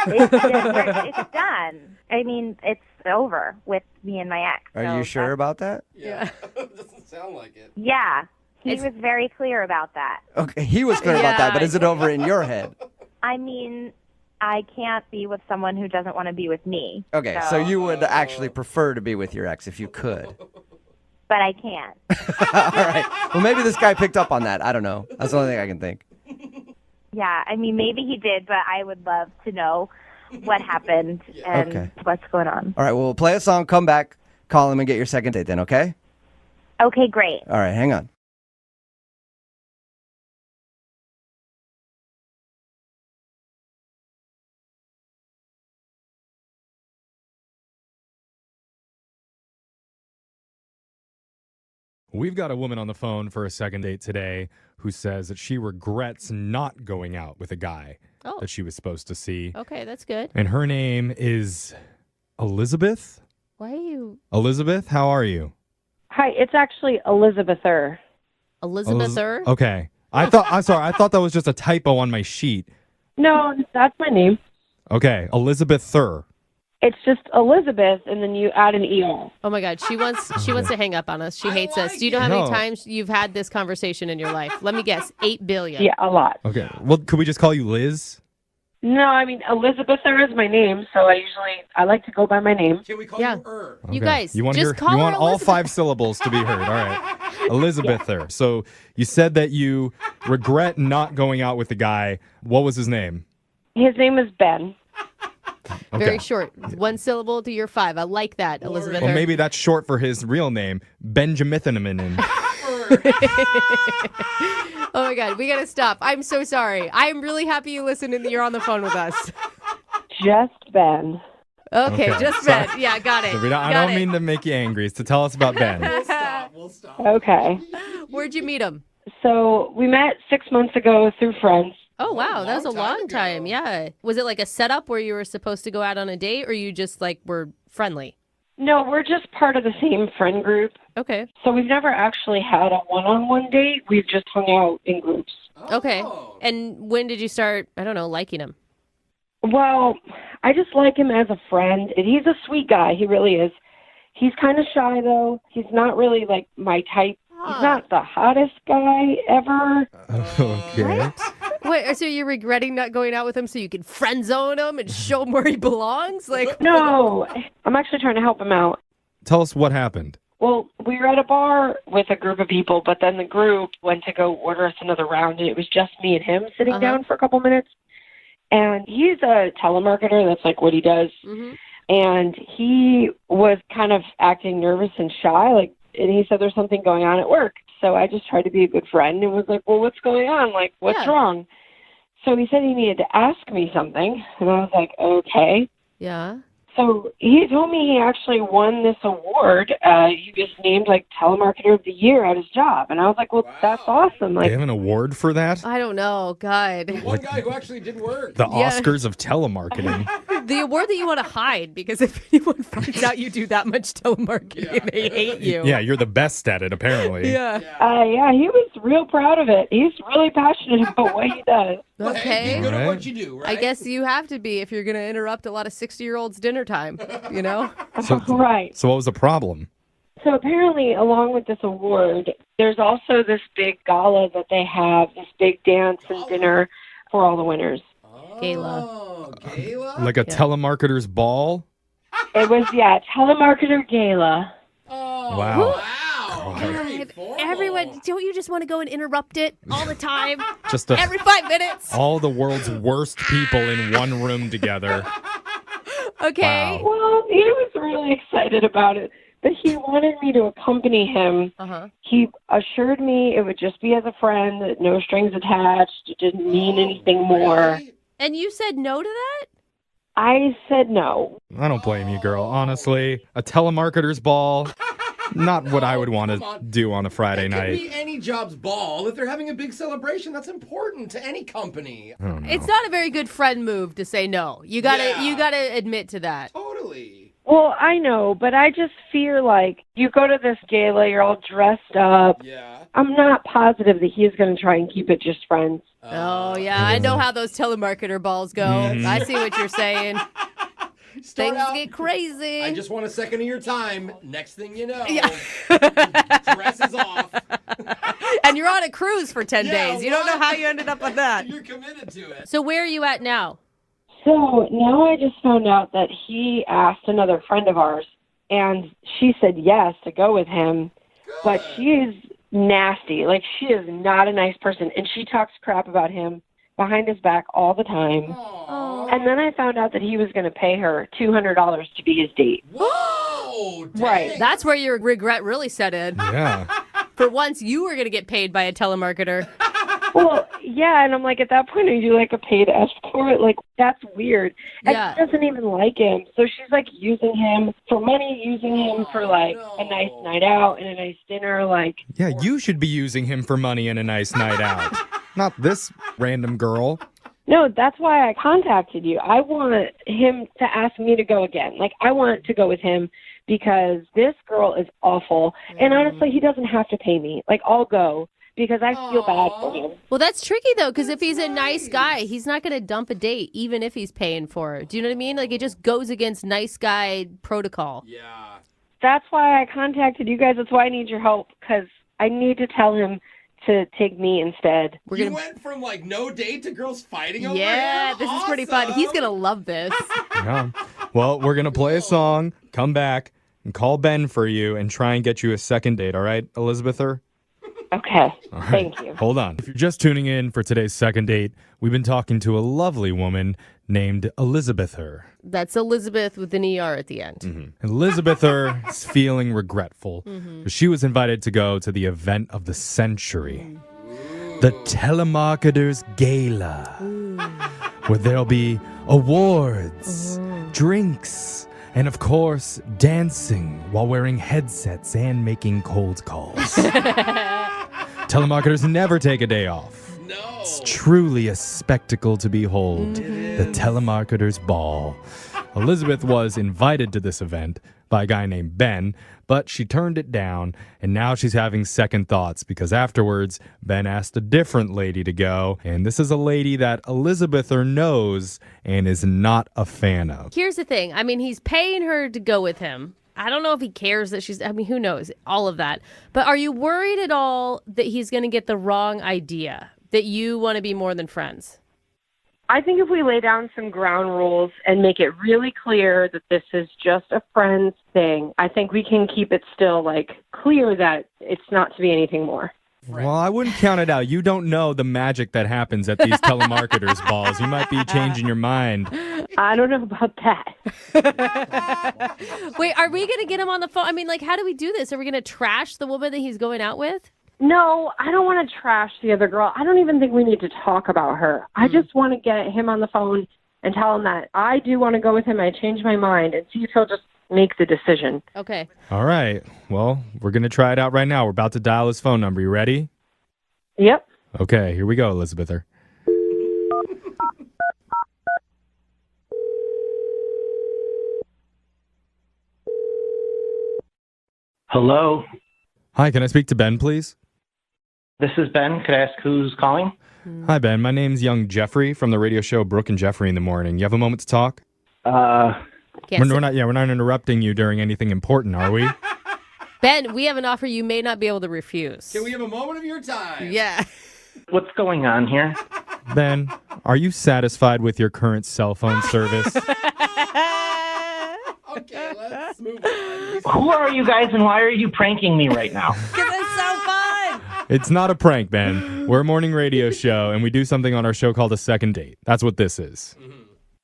it's done. I mean, it's over with me and my ex. Are you sure about that? Yeah. Doesn't sound like it. Yeah, he was very clear about that. Okay, he was clear about that, but is it over in your head? I mean, I can't be with someone who doesn't want to be with me. Okay, so you would actually prefer to be with your ex if you could. But I can't. All right. Well, maybe this guy picked up on that. I don't know. That's the only thing I can think. Yeah, I mean, maybe he did, but I would love to know what happened and what's going on. All right, well, we'll play a song, come back, call him, and get your second date then, okay? Okay, great. All right, hang on. We've got a woman on the phone for a second date today who says that she regrets not going out with a guy that she was supposed to see. Okay, that's good. And her name is Elizabeth. Why are you... Elizabeth, how are you? Hi, it's actually Elizabether. Elizabether? Okay. I'm sorry. I thought that was just a typo on my sheet. No, that's my name. Okay, Elizabether. It's just Elizabeth, and then you add an ER. Oh my God, she wants to hang up on us. She hates us. Do you know how many No. times you've had this conversation in your life? Let me guess, 8 billion. Yeah, a lot. Okay. Well, could we just call you Liz? No, I mean, Elizabeth is my name, so I like to go by my name. Can we call Yeah. you You Okay. guys, you want just call you her want all Elizabeth. 5 syllables to be heard. All right. Elizabeth. So you said that you regret not going out with the guy. What was his name? His name is Ben. Okay. Very short. 1 syllable to your 5. I like that, Elizabeth. Well, maybe that's short for his real name, Benjamin. Oh my God, we gotta stop. I'm so sorry. I'm really happy you listened and that you're on the phone with us. Just Ben. Okay, just Sorry. Ben. Yeah, got it. I don't mean to make you angry. It's to tell us about Ben. We'll stop. Okay. Where'd you meet him? So we met 6 months ago through friends. Oh, wow. That was a long time long time. ago. Yeah. Was it like a setup where you were supposed to go out on a date or you just like were friendly? No, we're just part of the same friend group. Okay. So we've never actually had a one-on-one date. We've just hung out in groups. Okay. Oh. And when did you start, I don't know, liking him? Well, I just like him as a friend. And he's a sweet guy. He really is. He's kind of shy, though. He's not really, like, my type. He's not the hottest guy ever. Okay. Wait, so you're regretting not going out with him so you can friend zone him and show him where he belongs? Like, No, I'm actually trying to help him out. Tell us what happened. Well, we were at a bar with a group of people, but then the group went to go order us another round, and it was just me and him sitting down for a couple minutes. And he's a telemarketer. That's like what he does. Mhm. And he was kind of acting nervous and shy, like, and he said there's something going on at work. So I just tried to be a good friend and was like, well, what's going on? Like, what's wrong? So he said he needed to ask me something. And I was like, okay. Yeah. So he told me he actually won this award. He was named like Telemarketer of the Year at his job. And I was like, well, that's awesome. They Like, have an award for that? I don't know. God. One guy who actually did work. The Yeah. Oscars of telemarketing. The award that you want to hide because if anyone finds out you do that much telemarketing, they hate you. Yeah, you're the best at it, apparently. Yeah. yeah, he was real proud of it. He's really passionate about what he does. Okay. Be good at what you do, right? I guess you have to be if you're going to interrupt a lot of 60-year-olds dinner time, you know? Right. So what was the problem? So apparently, along with this award, there's also this big gala that they have, this big dance and dinner for all the winners. Gala. Oh, gala? Like a telemarketer's ball? It was, telemarketer gala. Oh, Wow. God, everyone, don't you just want to go and interrupt it all the time? Just Every 5 minutes? all the world's worst people in one room together. Okay. Wow. Well, he was really excited about it, but he wanted me to accompany him. Uh-huh. He assured me it would just be as a friend, that no strings attached, it didn't mean anything more. And you said no to that? I said no. I don't blame you, girl. Honestly, a telemarketer's ball, not what I would want to do on a Friday It could night. be any job's ball. If they're having a big celebration, that's important to any company. I don't know. It's not a very good friend move to say no. You gotta admit to that. Totally. Well, I know, but I just fear like you go to this gala, you're all dressed up. Yeah. I'm not positive that he's going to try and keep it just friends. Oh, yeah. I know how those telemarketer balls go. I see what you're saying. Start Things out, get crazy. I just want a second of your time. Next thing you know, Yeah. dress is off. And you're on a cruise for 10 Yeah, days. You don't know what? how you ended up with that. You're committed to it. So where are you at now? So now I just found out that he asked another friend of ours, and she said yes to go with him, but she is nasty. Like, she is not a nice person, and she talks crap about him behind his back all the time. Aww. And then I found out that he was going to pay her $200 to be his date. Whoa! Dang. Right. That's where your regret really set in. Yeah. For once, you were going to get paid by a telemarketer. Well, yeah, and I'm like, at that point, are you like a paid escort? Like, that's weird. And Yeah. she doesn't even like him. So she's like using him for money, using him for like a nice night out and a nice dinner. Like, Yeah, you should be using him for money and a nice night out. Not this random girl. no, that's why I contacted you. I want him to ask me to go again. Like, I want to go with him because this girl is awful. And honestly, he doesn't have to pay me. Like, I'll go. because I feel bad for him. Well, that's tricky, though, because if he's a nice guy, he's not going to dump a date, even if he's paying for it. Do you know what I mean? Like, it just goes against nice guy protocol. Yeah. That's why I contacted you guys. That's why I need your help, because I need to tell him to take me instead. You went from, like, no date to girls fighting over Yeah, him? this is pretty fun. He's going to love this. Yeah. Well, we're going to play a song, come back, and call Ben for you and try and get you a second date, all right, Elizabether? Okay. All right. Thank you. Hold on. If you're just tuning in for today's second date, we've been talking to a lovely woman named Elizabether. That's Elizabeth with an ER at the end. Mm-hmm. Elizabether is feeling regretful. She was invited to go to the event of the century, the Telemarketers Gala, where there'll be awards, drinks, and of course, dancing while wearing headsets and making cold calls. Telemarketers never take a day off. No. It's truly a spectacle to behold. The Telemarketers Ball. Elizabeth was invited to this event by a guy named Ben, but she turned it down, and now she's having second thoughts because afterwards, Ben asked a different lady to go, and this is a lady that Elizabether knows and is not a fan of. Here's the thing. I mean, he's paying her to go with him. I don't know if he cares that she's, I mean, who knows? All of that. But are you worried at all that he's going to get the wrong idea, that you want to be more than friends? I think if we lay down some ground rules and make it really clear that this is just a friends thing, I think we can keep it still, like, clear that it's not to be anything more. Well, I wouldn't count it out. You don't know the magic that happens at these telemarketers balls. You might be changing your mind. I don't know about that. Wait, are we going to get him on the phone? I mean, like, how do we do this? Are we going to trash the woman that he's going out with? No, I don't want to trash the other girl. I don't even think we need to talk about her. I just want to get him on the phone and tell him that I do want to go with him. I changed my mind, and see if he'll just make the decision. Okay. All right. Well, we're going to try it out right now. We're about to dial his phone number. You ready? Yep. Okay, here we go, Elizabether. Hello. Hi, can I speak to Ben, please? This is Ben. Could I ask who's calling? Hi, Ben. My name's young Jeffrey from the radio show Brooke and Jeffrey in the Morning. You have a moment to talk? We're not interrupting you during anything important, are we? Ben, we have an offer you may not be able to refuse. Can we have a moment of your time? Yeah. What's going on here? Ben, are you satisfied with your current cell phone service? Okay, let's move on. Who are you guys and why are you pranking me right now? Because it's so fun. It's not a prank, Ben. We're a morning radio show, and we do something on our show called a second date. That's what this is.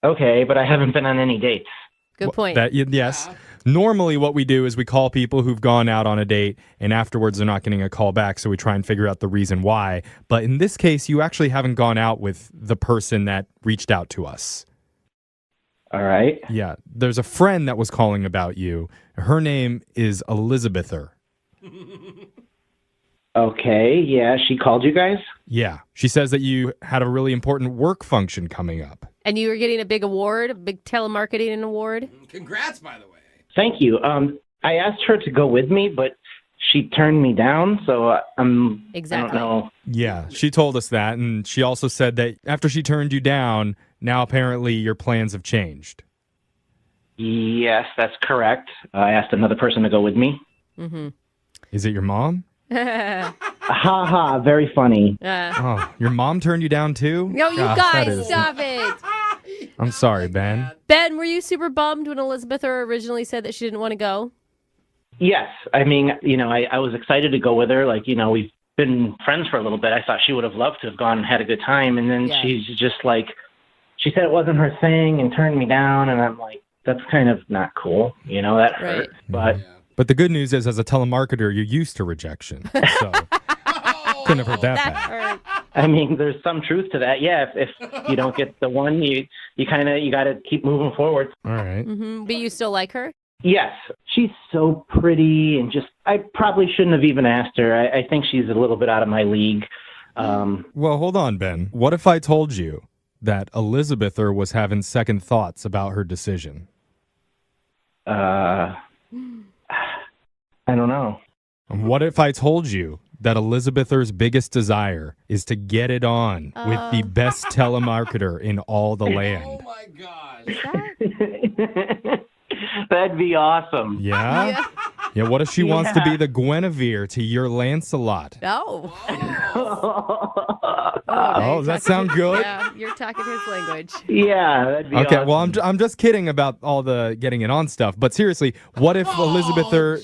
Okay, but I haven't been on any dates. Good point. Yes. Normally what we do is we call people who've gone out on a date, and afterwards they're not getting a call back, so we try and figure out the reason why. But in this case, you actually haven't gone out with the person that reached out to us. All right. Yeah. There's a friend that was calling about you. Her name is Elizabether. Okay, yeah, she called you guys? Yeah. She says that you had a really important work function coming up. And you were getting a big award, a big telemarketing award. Congrats, by the way. Thank you. I asked her to go with me, but she turned me down, so Exactly. I don't know. Yeah, she told us that, and she also said that after she turned you down, now apparently your plans have changed. Yes, that's correct. I asked another person to go with me. Mm-hmm. Is it your mom? Ha ha, very funny. Oh, your mom turned you down too? No, you Gosh, guys, stop it. I'm sorry, Ben. Ben, were you super bummed when Elizabether originally said that she didn't want to go? Yes, I mean, I was excited to go with her. Like, we've been friends for a little bit. I thought she would have loved to have gone and had a good time. And then she's just like, she said it wasn't her thing and turned me down. And I'm like, that's kind of not cool. That hurt. But the good news is, as a telemarketer, you're used to rejection. So couldn't have heard that bad. I mean, there's some truth to that. Yeah, if you don't get the one, you got to keep moving forward. All right. Mm-hmm. But you still like her? Yes. She's so pretty and I probably shouldn't have even asked her. I think she's a little bit out of my league. Well, hold on, Ben. What if I told you that Elizabether was having second thoughts about her decision? I don't know. What if I told you that Elizabether's biggest desire is to get it on with the best telemarketer in all the land. Oh my gosh. That'd be awesome. Yeah? Yeah, what if she wants to be the Guinevere to your Lancelot? No. Oh, does that sound good? Yeah, you're talking his language. Yeah, that'd be Okay, awesome. well, I'm just kidding about all the getting it on stuff. But seriously, what if Elizabether,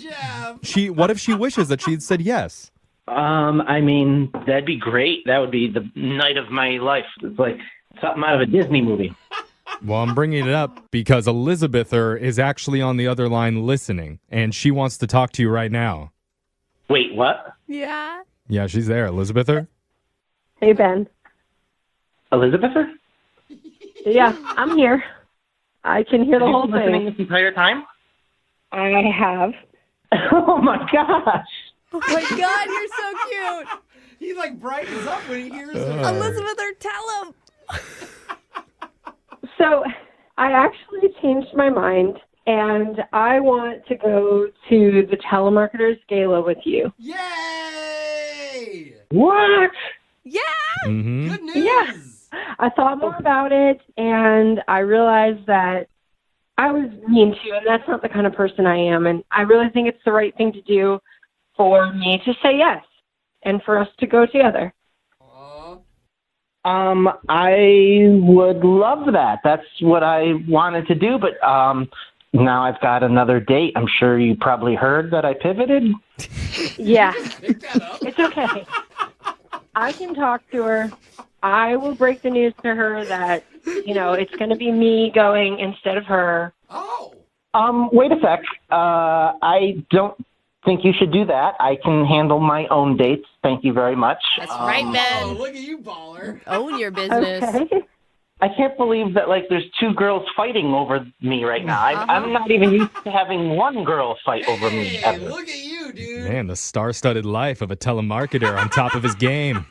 what if she wishes that she'd said yes? I mean, that'd be great. That would be the night of my life. It's like something out of a Disney movie. Well, I'm bringing it up because Elizabether is actually on the other line listening, and she wants to talk to you right now. Wait, what? Yeah. Yeah, she's there. Elizabether? Hey, Ben. Elizabether? Yeah, I'm here. I can hear the whole Have you been listening thing. this entire time? I have. Oh, my gosh. Oh my God, you're so cute. He like brightens up when he hears it. Elizabether, tell him. So I actually changed my mind, and I want to go to the telemarketers gala with you. Yay! What? Yeah. Mm-hmm. Good news. Yeah. I thought more about it, and I realized that I was mean to you, and that's not the kind of person I am. And I really think it's the right thing to do for me to say yes and for us to go together. I would love that. That's what I wanted to do, but now I've got another date. I'm sure you probably heard that I pivoted. Yeah. It's okay. I can talk to her. I will break the news to her that, it's going to be me going instead of her. Oh. Wait a sec. I don't think you should do that. I can handle my own dates. Thank you very much. That's right, Ben. Oh, look at you, baller. Own your business. Okay. I can't believe that, there's two girls fighting over me right now. I'm not even used to having one girl fight over me. Hey, Ever. look at you, dude. Man, the star-studded life of a telemarketer on top of his game.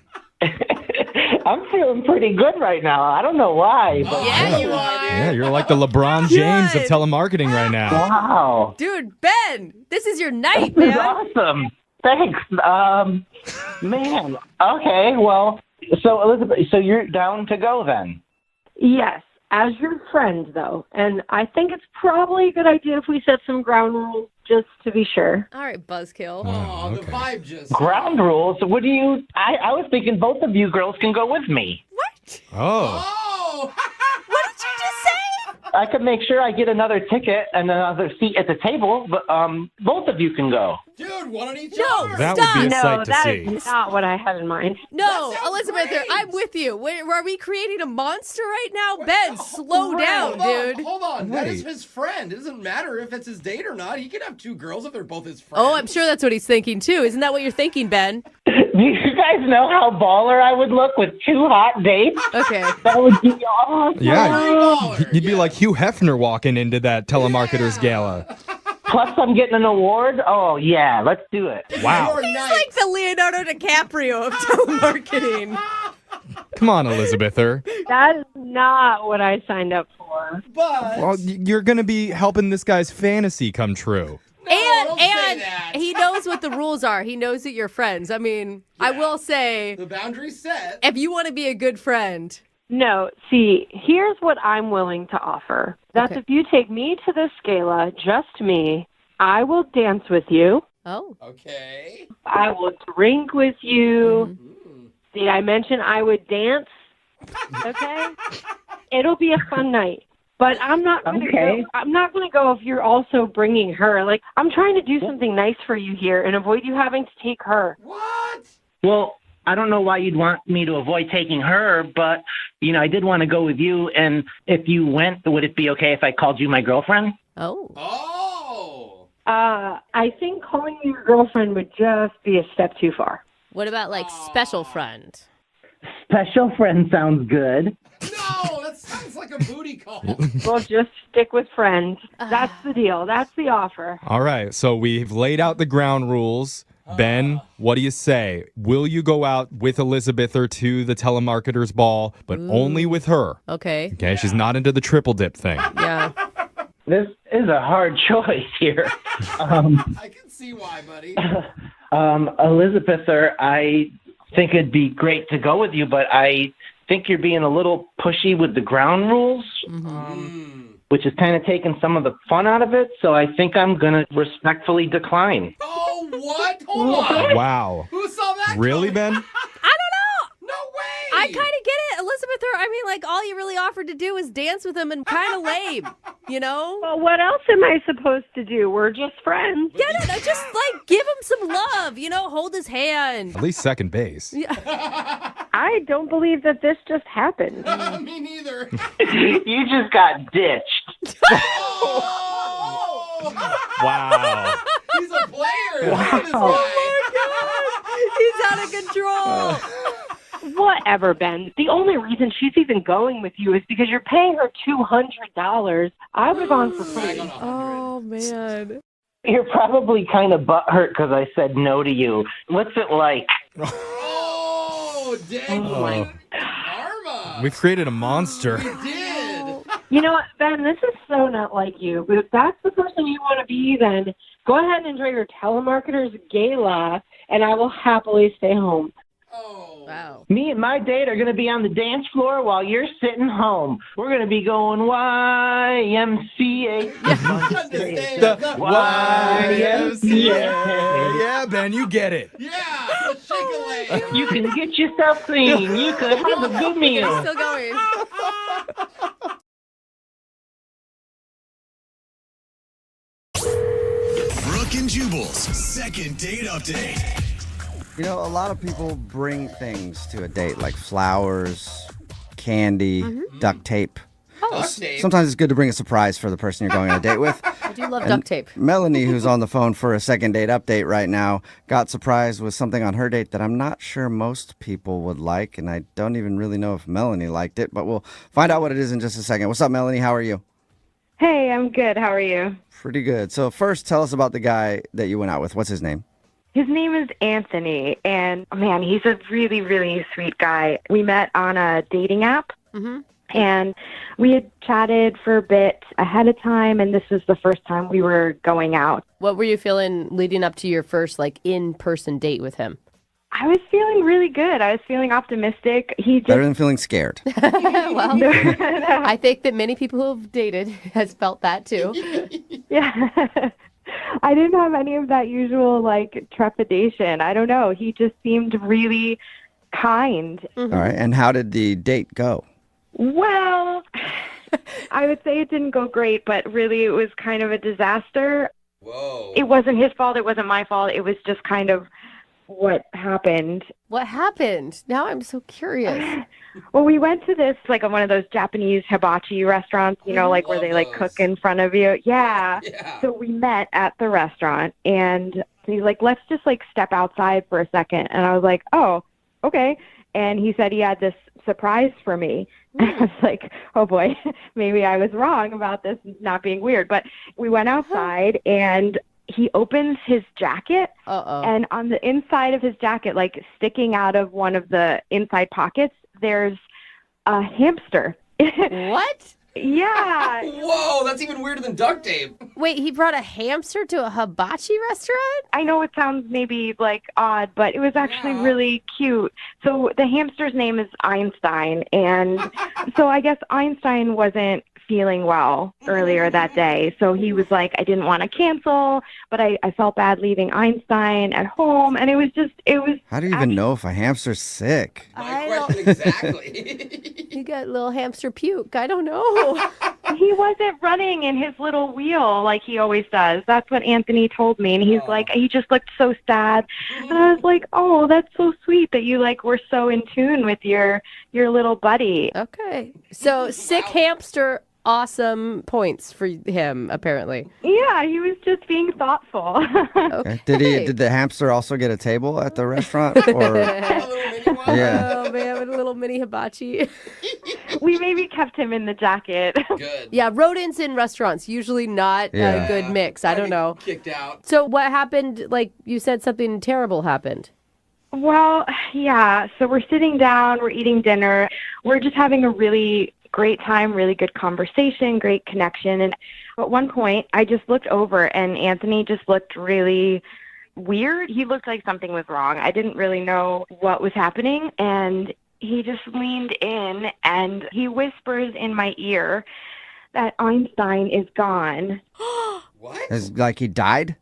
I'm feeling pretty good right now. I don't know why. But Yeah, you are. Yeah, you're like the LeBron James of telemarketing right now. Wow. Dude, Ben, this is your night, This is man. awesome. Thanks. Man. Okay, well, so Elizabeth, so you're down to go then? Yes, as your friend, though. And I think it's probably a good idea if we set some ground rules just to be sure. All right, Buzzkill. Oh, the vibe just. Ground rules? What do you... I was thinking both of you girls can go with me. What? Oh. Oh. What did you just say? I could make sure I get another ticket and another seat at the table, but both of you can go. Dude, one on each No, arm. That stop. would be a No, sight to that see. is not what I had in mind. No, sounds Elizabeth, great. I'm with you. Are we creating a monster right now? Ben, slow down, Hold on, dude. hold on. That is Wait. his friend. It doesn't matter if it's his date or not. He can have two girls if they're both his friends. Oh, I'm sure that's what he's thinking, too. Isn't that what you're thinking, Ben? Do you guys know how baller I would look with two hot dates? Okay. That would be awesome. Yeah, Baller, you'd be yeah. like Hugh Hefner walking into that telemarketer's gala. Plus, I'm getting an award. Oh, yeah, let's do it. Wow. Your He's night. like the Leonardo DiCaprio of telemarketing. Come on, Elizabether. That is not what I signed up for. But Well, you're going to be helping this guy's fantasy come true. don't say and that. he knows what the rules are. He knows that you're friends. I mean, I will say, the boundary's set. if you want to be a good friend, No, see, here's what I'm willing to offer. That's Okay. if you take me to this gala, just me, I will dance with you. oh, Okay. I will drink with you. Mm-hmm. Did I mention I would dance? Okay? It'll be a fun night. But I'm not going to Okay. go. I'm not going to go if you're also bringing her. Like, I'm trying to do something nice for you here and avoid you having to take her. What? Well, I don't know why you'd want me to avoid taking her, but, I did want to go with you. And if you went, would it be okay if I called you my girlfriend? oh. Oh. I think calling you your girlfriend would just be a step too far. What about like special friend? Special friend sounds good. No, that sounds like a booty call. We'll just stick with friend. That's the deal. That's the offer. All right, so we've laid out the ground rules. Ben, what do you say? Will you go out with Elizabether to the telemarketer's ball, but only with her? Okay. Okay, she's not into the triple dip thing. Yeah. This is a hard choice here. I can see why, buddy. Elizabeth, I think it'd be great to go with you, but I think you're being a little pushy with the ground rules, which is kind of taking some of the fun out of it. So I think I'm going to respectfully decline. Oh, what? Hold on. Wow. Who saw that? Really, Ben? I don't know. No way. I kind of get it. Elizabeth, all you really offered to do was dance with him and kind of lame, you know? Well, what else am I supposed to do? We're just friends. Get it? Just, give him some love, hold his hand. At least second base. Yeah. I don't believe that this just happened. Me neither. You just got ditched. Wow. He's a player. Wow. He's out of control. Whatever, Ben. The only reason she's even going with you is because you're paying her $200. I would have gone for free. Oh, man. You're probably kind of butthurt because I said no to you. What's it like? Oh, dang. Karma. We've created a monster. We did. You know what, Ben? This is so not like you. But if that's the person you want to be, then go ahead and enjoy your telemarketer's gala, and I will happily stay home. Oh. Wow. Me and my date are going to be on the dance floor while you're sitting home. We're going to be going YMCA. The YMCA. Yeah, Ben, you get it. Yeah. Let's shake a leg. You can get yourself clean. You could have a good meal. Still going. Brooke and Jubal's second date update. A lot of people bring things to a date, like flowers, candy, duct tape. Duct tape? Sometimes it's good to bring a surprise for the person you're going on a date with. I do love duct tape. Melanie, who's on the phone for a second date update right now, got surprised with something on her date that I'm not sure most people would like, and I don't even really know if Melanie liked it, but we'll find out what it is in just a second. What's up, Melanie? How are you? Hey, I'm good. How are you? Pretty good. So first, tell us about the guy that you went out with. What's his name? His name is Anthony, and man, he's a really, really sweet guy. We met on a dating app, and we had chatted for a bit ahead of time, and this was the first time we were going out. What were you feeling leading up to your first, in-person date with him? I was feeling really good. I was feeling optimistic. Better than feeling scared. Well, I think that many people who have dated has felt that, too. Yeah. I didn't have any of that usual, trepidation. I don't know. He just seemed really kind. All right. And how did the date go? Well, I would say it didn't go great, but really it was kind of a disaster. Whoa. It wasn't his fault. It wasn't my fault. It was just kind of what happened. What happened? Now I'm so curious. Well, we went to this, one of those Japanese hibachi restaurants, where they, cook in front of you. Yeah. So we met at the restaurant, and he's like, let's just, step outside for a second. And I was like, oh, okay. And he said he had this surprise for me. And I was like, oh, boy, maybe I was wrong about this not being weird. But we went outside, and he opens his jacket, and on the inside of his jacket, sticking out of one of the inside pockets, there's a hamster. What? Yeah. Whoa, that's even weirder than duct tape. Wait, he brought a hamster to a hibachi restaurant? I know it sounds maybe odd, but it was actually really cute. So the hamster's name is Einstein, and so I guess Einstein wasn't feeling well earlier that day. So he was like, I didn't want to cancel, but I felt bad leaving Einstein at home. And it was. How do you even know if a hamster's sick? My question exactly. He got little hamster puke. I don't know. He wasn't running in his little wheel like he always does. That's what Anthony told me. And he's like, he just looked so sad. And I was like, oh, that's so sweet that you were so in tune with your little buddy. Okay. So sick hamster. Awesome points for him, apparently. Yeah, he was just being thoughtful. Okay. Did the hamster also get a table at the restaurant? Or... Yeah. Oh, man, with a little mini hibachi. We maybe kept him in the jacket. Good. Yeah, rodents in restaurants, usually not a good mix. I don't know. Kicked out. So what happened? You said something terrible happened. Well, yeah. So we're sitting down, we're eating dinner. We're just having a really great time, really good conversation, great connection. And at one point, I just looked over, and Anthony just looked really weird. He looked like something was wrong. I didn't really know what was happening, and he just leaned in and he whispers in my ear that Einstein is gone. What? It's like he died?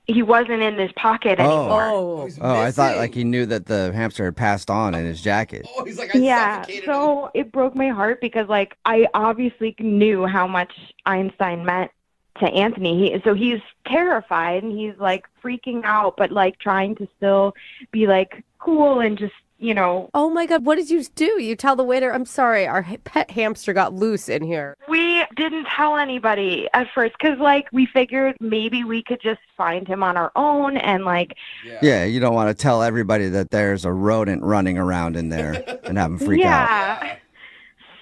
He wasn't in his pocket anymore. Oh, I thought like he knew that the hamster had passed on in his jacket. Oh, he's like, Yeah, so it broke my heart because, like, I obviously knew how much Einstein meant to Anthony. So he's terrified and he's, like, freaking out, but, like, trying to still be, like, cool and just, you know. Oh, my God. What did you do? You tell the waiter, I'm sorry, our pet hamster got loose in here. We didn't tell anybody at first because, like, we figured maybe we could just find him on our own and, like. Yeah, you don't want to tell everybody that there's a rodent running around in there and have them freak out. Yeah.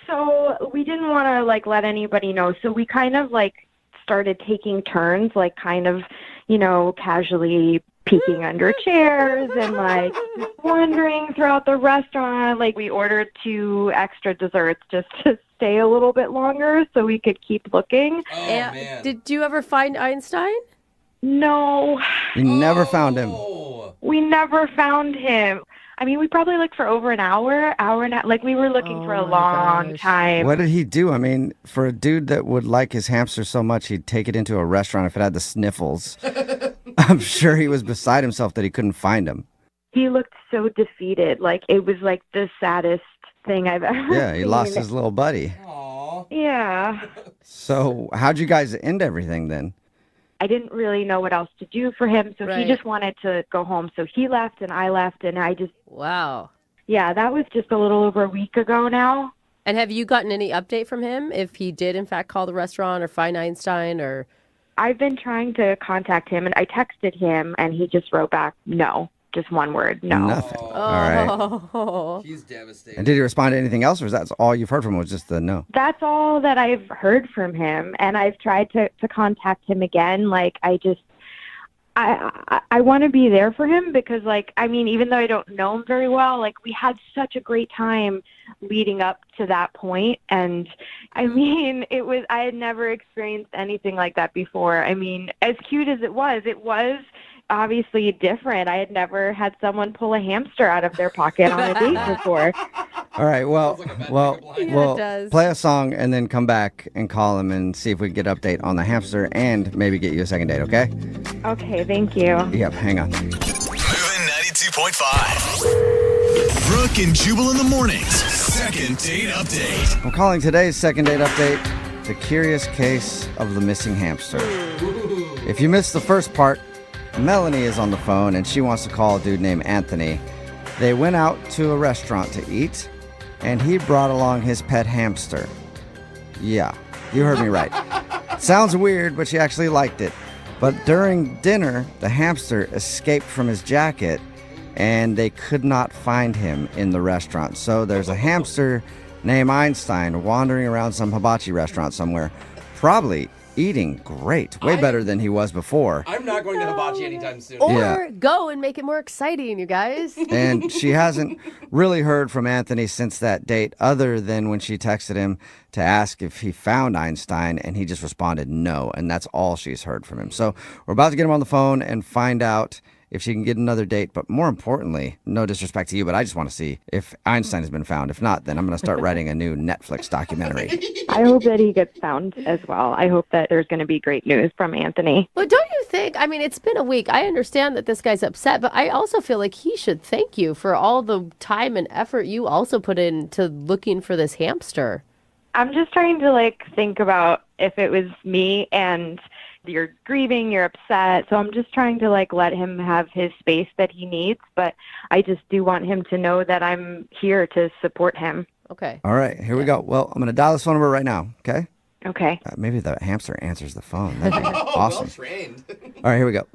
So we didn't want to, like, let anybody know. So we kind of, like, started taking turns, like, kind of, you know, casually peeking under chairs and, like, just wandering throughout the restaurant. Like, we ordered 2 extra desserts just to stay a little bit longer so we could keep looking. Man. Did you ever find Einstein? No. You never found him. We never found him. I mean, we probably looked for over an hour and a half. Like, we were looking for a long time. What did he do? I mean, for a dude that would like his hamster so much, he'd take it into a restaurant if it had the sniffles. I'm sure he was beside himself that he couldn't find him. He looked so defeated. Like, it was, like, the saddest thing I've ever Yeah, he seen. lost his little buddy. Yeah. So how'd you guys end everything then? I didn't really know what else to do for him, so he just wanted to go home. So he left and I left, and I just... Wow. Yeah, that was just a little over a week ago now. And have you gotten any update from him if he did, in fact, call the restaurant or find Einstein or... I've been trying to contact him, and I texted him, and he just wrote back, no. Just one word, no. Nothing. All right. Oh. He's devastated. And did he respond to anything else, or is that all you've heard from him was just the no? That's all that I've heard from him, and I've tried to contact him again. Like, I want to be there for him because, like, I mean, even though I don't know him very well, like, we had such a great time leading up to that point. And I mean, I had never experienced anything like that before. I mean, as cute as it was obviously different. I had never had someone pull a hamster out of their pocket on a date before. All right, well, does. play a song and then come back and call him and see if we can get an update on the hamster and maybe get you a second date, okay? Okay, thank you. Yep, hang on. Moving 92.5. Brooke and Jubal in the mornings. Second date update. I'm calling today's second date update the curious case of the missing hamster. If you missed the first part, Melanie is on the phone and she wants to call a dude named Anthony. They went out to a restaurant to eat and he brought along his pet hamster. Yeah, you heard me right. Sounds weird, but she actually liked it. But during dinner, the hamster escaped from his jacket and they could not find him in the restaurant. So there's a hamster named Einstein wandering around some hibachi restaurant somewhere, probably eating great, way better than he was before. I'm not going to hibachi anytime soon. Or go and make it more exciting, you guys. And she hasn't really heard from Anthony since that date, other than when she texted him to ask if he found Einstein, and he just responded no, and that's all she's heard from him. So we're about to get him on the phone and find out if she can get another date. But more importantly, no disrespect to you, but I just want to see if Einstein has been found. If not, then I'm going to start writing a new Netflix documentary. I hope that he gets found as well. I hope that there's going to be great news from Anthony. But don't you think, I mean, it's been a week. I understand that this guy's upset, but I also feel like he should thank you for all the time and effort you also put into looking for this hamster. I'm just trying to, like, think about if it was me and you're grieving, you're upset. So I'm just trying to, like, let him have his space that he needs. But I just do want him to know that I'm here to support him. Okay. All right, here we go. Well, I'm going to dial this phone number right now, okay? Okay. Maybe the hamster answers the phone. That'd be awesome. Well trained. All right, here we go.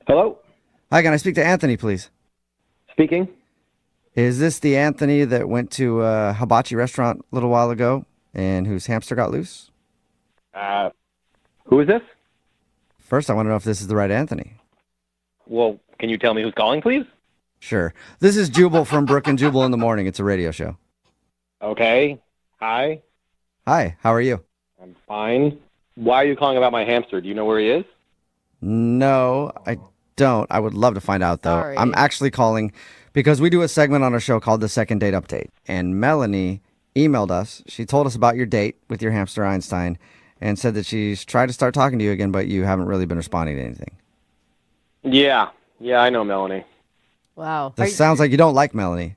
Hello? Hi, can I speak to Anthony, please? Speaking. Is this the Anthony that went to a hibachi restaurant a little while ago and whose hamster got loose? Who is this? First, I want to know if this is the right Anthony. Well, can you tell me who's calling, please? Sure. This is Jubal from Brooke and Jubal in the morning. It's a radio show. Okay. Hi. Hi, how are you? I'm fine. Why are you calling about my hamster? Do you know where he is? No, I don't. I would love to find out, though. Sorry. I'm actually calling because we do a segment on our show called the Second Date Update. And Melanie emailed us. She told us about your date with your hamster Einstein and said that she's tried to start talking to you again, but you haven't really been responding to anything. Yeah, I know Melanie. Wow. This sounds like you don't like Melanie.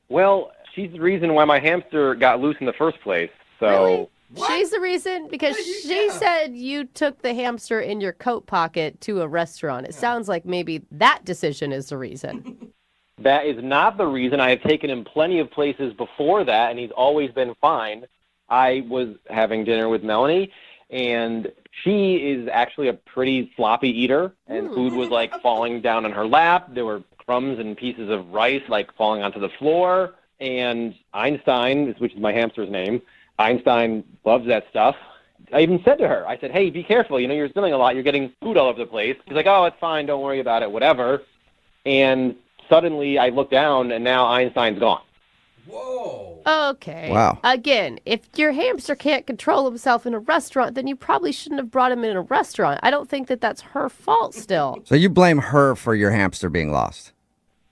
Well, she's the reason why my hamster got loose in the first place. So. Really? She's the reason because she said you took the hamster in your coat pocket to a restaurant. It sounds like maybe that decision is the reason. That is not the reason. I have taken him plenty of places before that, and he's always been fine. I was having dinner with Melanie, and she is actually a pretty sloppy eater, and food was like falling down on her lap. There were crumbs and pieces of rice like falling onto the floor, and Einstein, which is my hamster's name, Einstein loves that stuff. I even said to her, I said, hey, be careful. You know, you're spilling a lot. You're getting food all over the place. She's like, oh, it's fine. Don't worry about it. Whatever. And suddenly I look down, and now Einstein's gone. Whoa. Okay. Wow. Again, if your hamster can't control himself in a restaurant, then you probably shouldn't have brought him in a restaurant. I don't think that that's her fault still. So you blame her for your hamster being lost?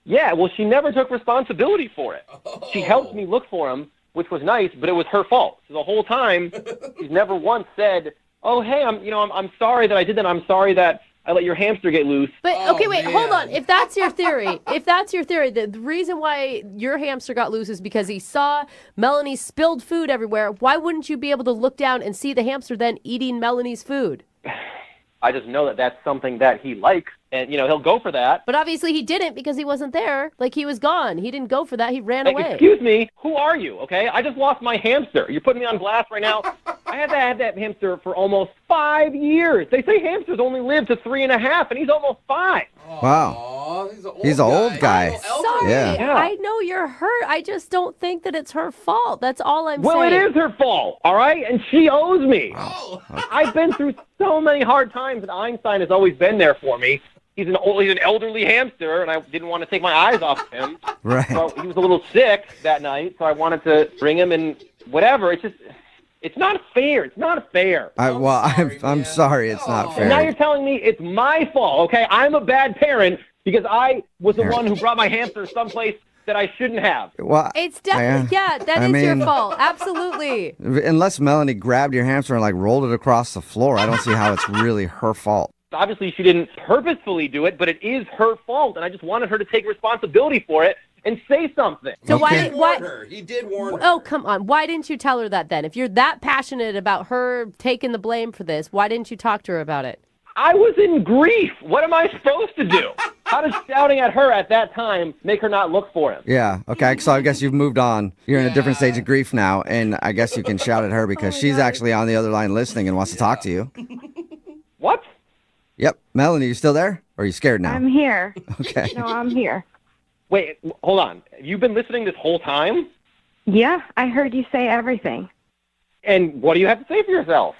Yeah, well, she never took responsibility for it. She helped me look for him, which was nice, but it was her fault. So the whole time, she's never once said, oh, hey, I'm sorry that I did that. I'm sorry that I let your hamster get loose. But, okay, wait, hold on. If that's your theory, the reason why your hamster got loose is because he saw Melanie's spilled food everywhere. Why wouldn't you be able to look down and see the hamster then eating Melanie's food? I just know that that's something that he likes, and, he'll go for that. But obviously he didn't because he wasn't there. Like, he was gone. He didn't go for that. He ran away. Excuse me, who are you, okay? I just lost my hamster. You're putting me on blast right now. I had that hamster for almost 5 years. They say hamsters only live to 3.5, and he's almost 5. Wow. He's an old guy. Sorry, Yeah. I know you're hurt. I just don't think that it's her fault. That's all I'm Well, saying. it is her fault, all right? And she owes me. I've been through so many hard times, and Einstein has always been there for me. He's an elderly hamster, and I didn't want to take my eyes off of him. Right. So he was a little sick that night, so I wanted to bring him and whatever. It's not fair. It's not fair. I'm sorry. It's not fair. And now you're telling me it's my fault, okay? I'm a bad parent because I was the one who brought my hamster someplace that I shouldn't have. Well, it's definitely, that is your fault. Absolutely. Unless Melanie grabbed your hamster and rolled it across the floor, I don't see how it's really her fault. Obviously, she didn't purposefully do it, but it is her fault, and I just wanted her to take responsibility for it and say something. So Okay. He did warn her. Oh, come on. Why didn't you tell her that then? If you're that passionate about her taking the blame for this, why didn't you talk to her about it? I was in grief. What am I supposed to do? How does shouting at her at that time make her not look for him? Yeah, okay, so I guess you've moved on. You're in a different stage of grief now, and I guess you can shout at her because she's actually on the other line listening and wants to talk to you. What? Yep. Melanie, you still there? Or are you scared now? I'm here. Okay. No, I'm here. Wait, hold on. You've been listening this whole time? Yeah, I heard you say everything. And what do you have to say for yourself?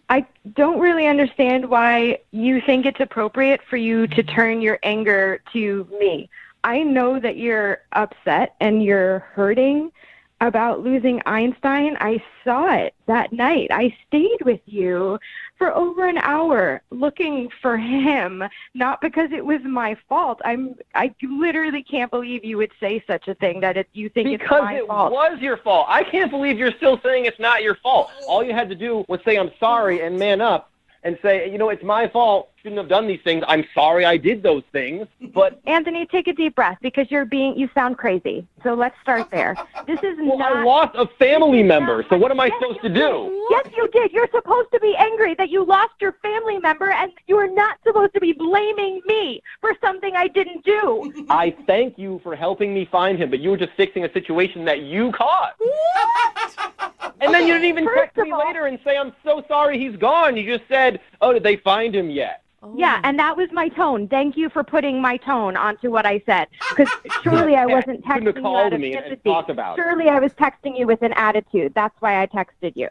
I don't really understand why you think it's appropriate for you to turn your anger to me. I know that you're upset and you're hurting about losing Einstein. I saw it that night. I stayed with you for over an hour looking for him, not because it was my fault. I literally can't believe you would say such a thing, that you think it's my fault. Because it was your fault. I can't believe you're still saying it's not your fault. All you had to do was say, I'm sorry, and man up, and say, it's my fault. Shouldn't have done these things. I'm sorry I did those things. But Anthony, take a deep breath because you sound crazy. So let's start there. This is I lost a family member, so what am I supposed to do? Yes, you did. You're supposed to be angry that you lost your family member, and you are not supposed to be blaming me for something I didn't do. I thank you for helping me find him, but you were just fixing a situation that you caused. And then you didn't even text me later and say, I'm so sorry he's gone. You just said, oh, did they find him yet? Yeah, and that was my tone. Thank you for putting my tone onto what I said. Because surely I wasn't texting you out of sympathy. Surely I was texting you with an attitude. That's why I texted you.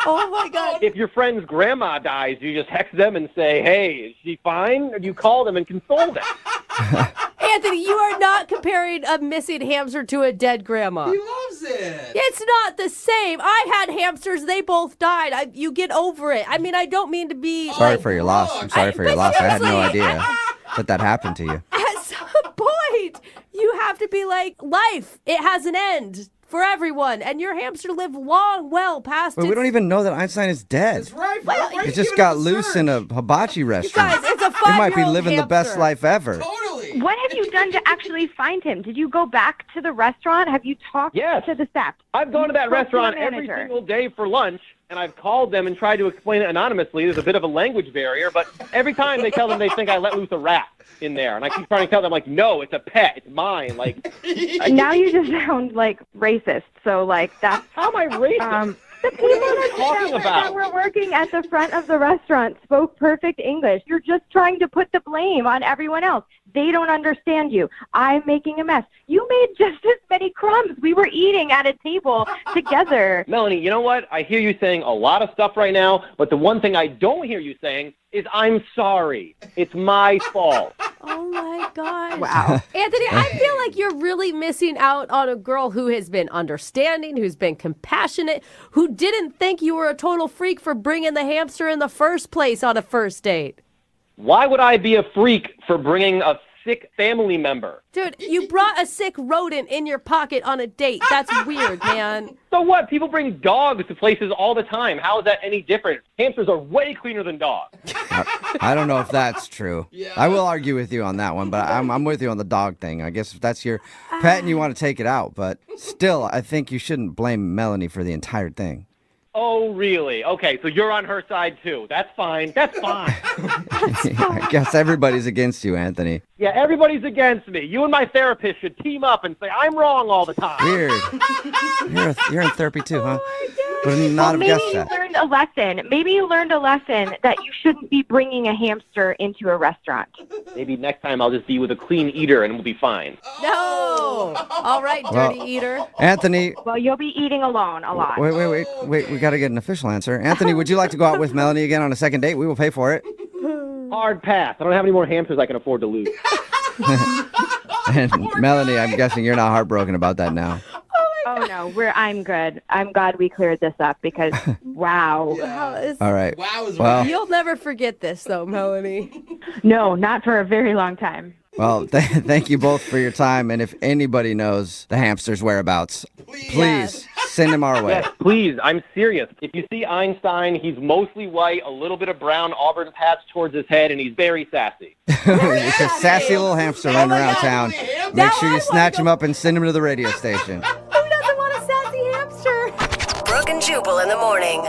Oh, my God. If your friend's grandma dies, you just text them and say, hey, is she fine? Or do you call them and console them? Anthony, you are not comparing a missing hamster to a dead grandma. He loves it. It's not the same. I had hamsters. They both died. You get over it. I mean, I don't mean to be... Sorry for your loss. I'm sorry for your loss. I had no idea that happened to you. At some point, you have to be like, life, it has an end for everyone. And your hamster lived long, well past Wait, we don't even know that Einstein is dead. That's right. He just got loose in a hibachi restaurant. Guys, it's a 5-year-old He might be living the best hamster. life ever. Totally. What have you done to actually find him? Did you go back to the restaurant? Have you talked to the staff? I've gone to that You spoke to restaurant the every manager. single day for lunch, and I've called them and tried to explain it anonymously. There's a bit of a language barrier, but every time they tell them they think I let loose a rat in there, and I keep trying to tell them, like, no, it's a pet, it's mine. Like, Now you just sound like racist. So, like, that's... how am I racist? The people talking that about? were working at the front of the restaurant spoke perfect English. You're just trying to put the blame on everyone else. They don't understand you. I'm making a mess. You made just as many crumbs. We were eating at a table together. Melanie, you know what? I hear you saying a lot of stuff right now, but the one thing I don't hear you saying is I'm sorry. It's my fault. Oh, my gosh. Wow. Anthony, I feel like you're really missing out on a girl who has been understanding, who's been compassionate, who didn't think you were a total freak for bringing the hamster in the first place on a first date. Why would I be a freak for bringing a sick family member? Dude, you brought a sick rodent in your pocket on a date. That's weird, man. So what? People bring dogs to places all the time. How is that any different? Hamsters are way cleaner than dogs. I don't know if that's true. I will argue with you on that one, but I'm with you on the dog thing. I guess if that's your pet and you want to take it out, but still, I think you shouldn't blame Melanie for the entire thing. Oh, really? Okay, so you're on her side, too. That's fine. That's fine. I guess everybody's against you, Anthony. Yeah, everybody's against me. You and my therapist should team up and say, I'm wrong all the time. Weird. You're in therapy too, huh? Would not have Maybe guessed you that. learned a lesson. Maybe you learned a lesson that you shouldn't be bringing a hamster into a restaurant. Maybe next time I'll just be with a clean eater and we'll be fine. No. All right, dirty eater. Anthony. Well, you'll be eating alone a lot. Wait. We got to get an official answer. Anthony, would you like to go out with Melanie again on a second date? We will pay for it. Hard pass. I don't have any more hamsters I can afford to lose. And Melanie, I'm guessing you're not heartbroken about that now. Oh, no, I'm good. I'm glad we cleared this up because, wow. All right. Wow is Well, You'll never forget this, though, Melanie. No, not for a very long time. well, thank you both for your time. And if anybody knows the hamster's whereabouts, please send him our way. Yes, please. I'm serious. If you see Einstein, he's mostly white, a little bit of brown auburn patch towards his head, and he's very sassy. It's a sassy little hamster running around town. Make sure you snatch him up and send him to the radio station. Who doesn't want a sassy hamster? Brooke and Jubal in the morning.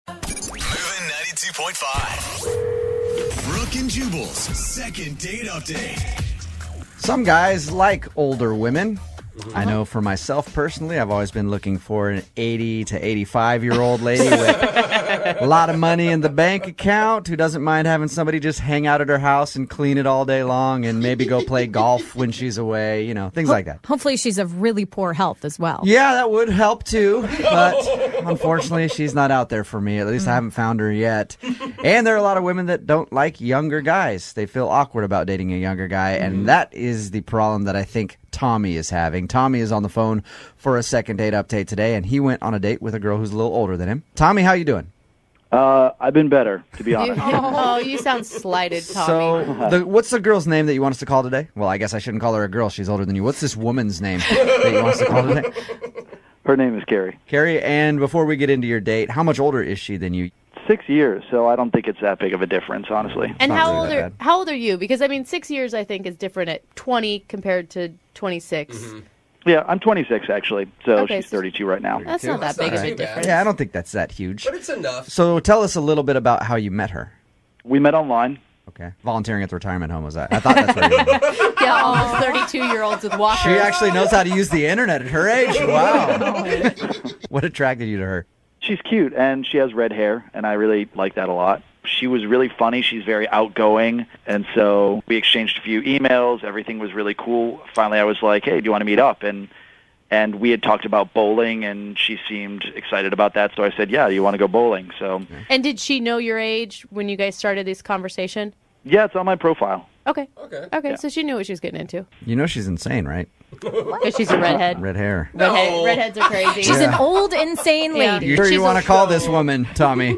Moving 92.5. Brooke and Jubal's second date update. Some guys like older women. I know for myself personally, I've always been looking for an 80 to 85-year-old lady with a lot of money in the bank account who doesn't mind having somebody just hang out at her house and clean it all day long and maybe go play golf when she's away, you know, things like that. Hopefully she's of really poor health as well. Yeah, that would help too, but unfortunately she's not out there for me. At least I haven't found her yet. And there are a lot of women that don't like younger guys. They feel awkward about dating a younger guy, and that is the problem that I think Tommy is having. Tommy is on the phone for a second date update today, and he went on a date with a girl who's a little older than him. Tommy, how you doing? I've been better, to be honest. Oh, you sound slighted, Tommy. So, what's the girl's name that you want us to call today? Well, I guess I shouldn't call her a girl. She's older than you. What's this woman's name that you want us to call today? Her name is Carrie. Carrie, and before we get into your date, how much older is she than you? 6 years, so I don't think it's that big of a difference, honestly. And how old are you? Because, I mean, 6 years, I think, is different at 20 compared to 26. Mm-hmm. Yeah, I'm 26, actually, so Okay, she's 32 right now. That's not that big of a difference. Yeah, I don't think that's that huge. But it's enough. So tell us a little bit about how you met her. We met online. Okay. Volunteering at the retirement home, was that? I thought that's where you were. Yeah, almost 32-year-olds with walkers. She actually knows how to use the internet at her age. Wow. What attracted you to her? She's cute, and she has red hair, and I really like that a lot. She was really funny. She's very outgoing, and so we exchanged a few emails. Everything was really cool. Finally, I was like, hey, do you want to meet up? And we had talked about bowling, and she seemed excited about that, so I said, yeah, you want to go bowling? So. And did she know your age when you guys started this conversation? Yeah, it's on my profile. Okay. Okay. So she knew what she was getting into. You know she's insane, right? Because she's a redhead. Red hair. Redheads are crazy. She's an old, insane lady. You sure you want to call this woman, Tommy?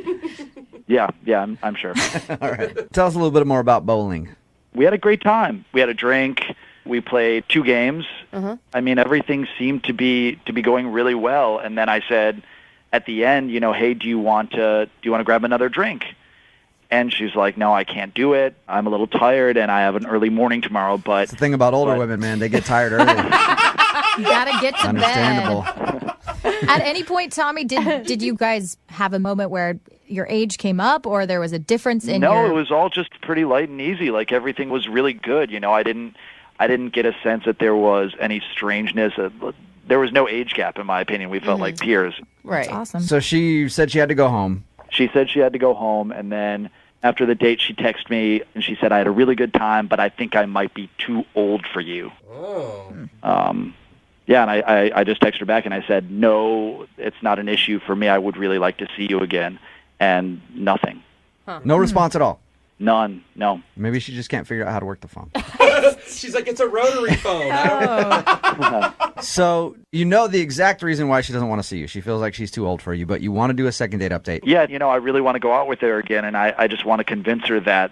Yeah, I'm sure. All right. Tell us a little bit more about bowling. We had a great time. We had a drink. We played 2 games. I mean, everything seemed to be going really well. And then I said at the end, hey, do you want to grab another drink? And she's like, no, I can't do it. I'm a little tired, and I have an early morning tomorrow. But it's the thing about older women, man. They get tired early. You gotta get to Understandable. bed. At any point, Tommy, did you guys have a moment where your age came up, or there was a difference in No, it was all just pretty light and easy. Like, everything was really good. I didn't get a sense that there was any strangeness. There was no age gap, in my opinion. We felt like peers. Right. That's awesome. So she said she had to go home. She said she had to go home, and then after the date, she texted me, and she said, I had a really good time, but I think I might be too old for you. Oh. Yeah, and I just texted her back, and I said, no, it's not an issue for me. I would really like to see you again. And nothing. No response at all? None, no. Maybe she just can't figure out how to work the phone. She's like, it's a rotary phone. I don't So you know the exact reason why she doesn't want to see you. She feels like she's too old for you, but you want to do a second date update. Yeah, I really want to go out with her again, and I just want to convince her that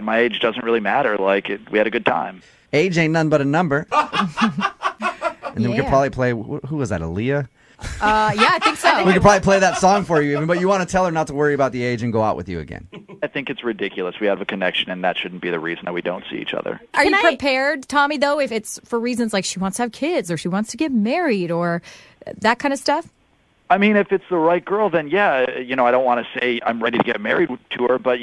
my age doesn't really matter. Like, we had a good time. Age ain't none but a number. And then we could probably play, who was that, Aaliyah? Yeah, I think so. We could probably play that song for you even, but you want to tell her not to worry about the age and go out with you again. I think it's ridiculous. We have a connection, and that shouldn't be the reason that we don't see each other. Are you prepared, Tommy, though, if it's for reasons like she wants to have kids or she wants to get married or that kind of stuff? I mean, if it's the right girl, then yeah, I don't want to say I'm ready to get married to her, but,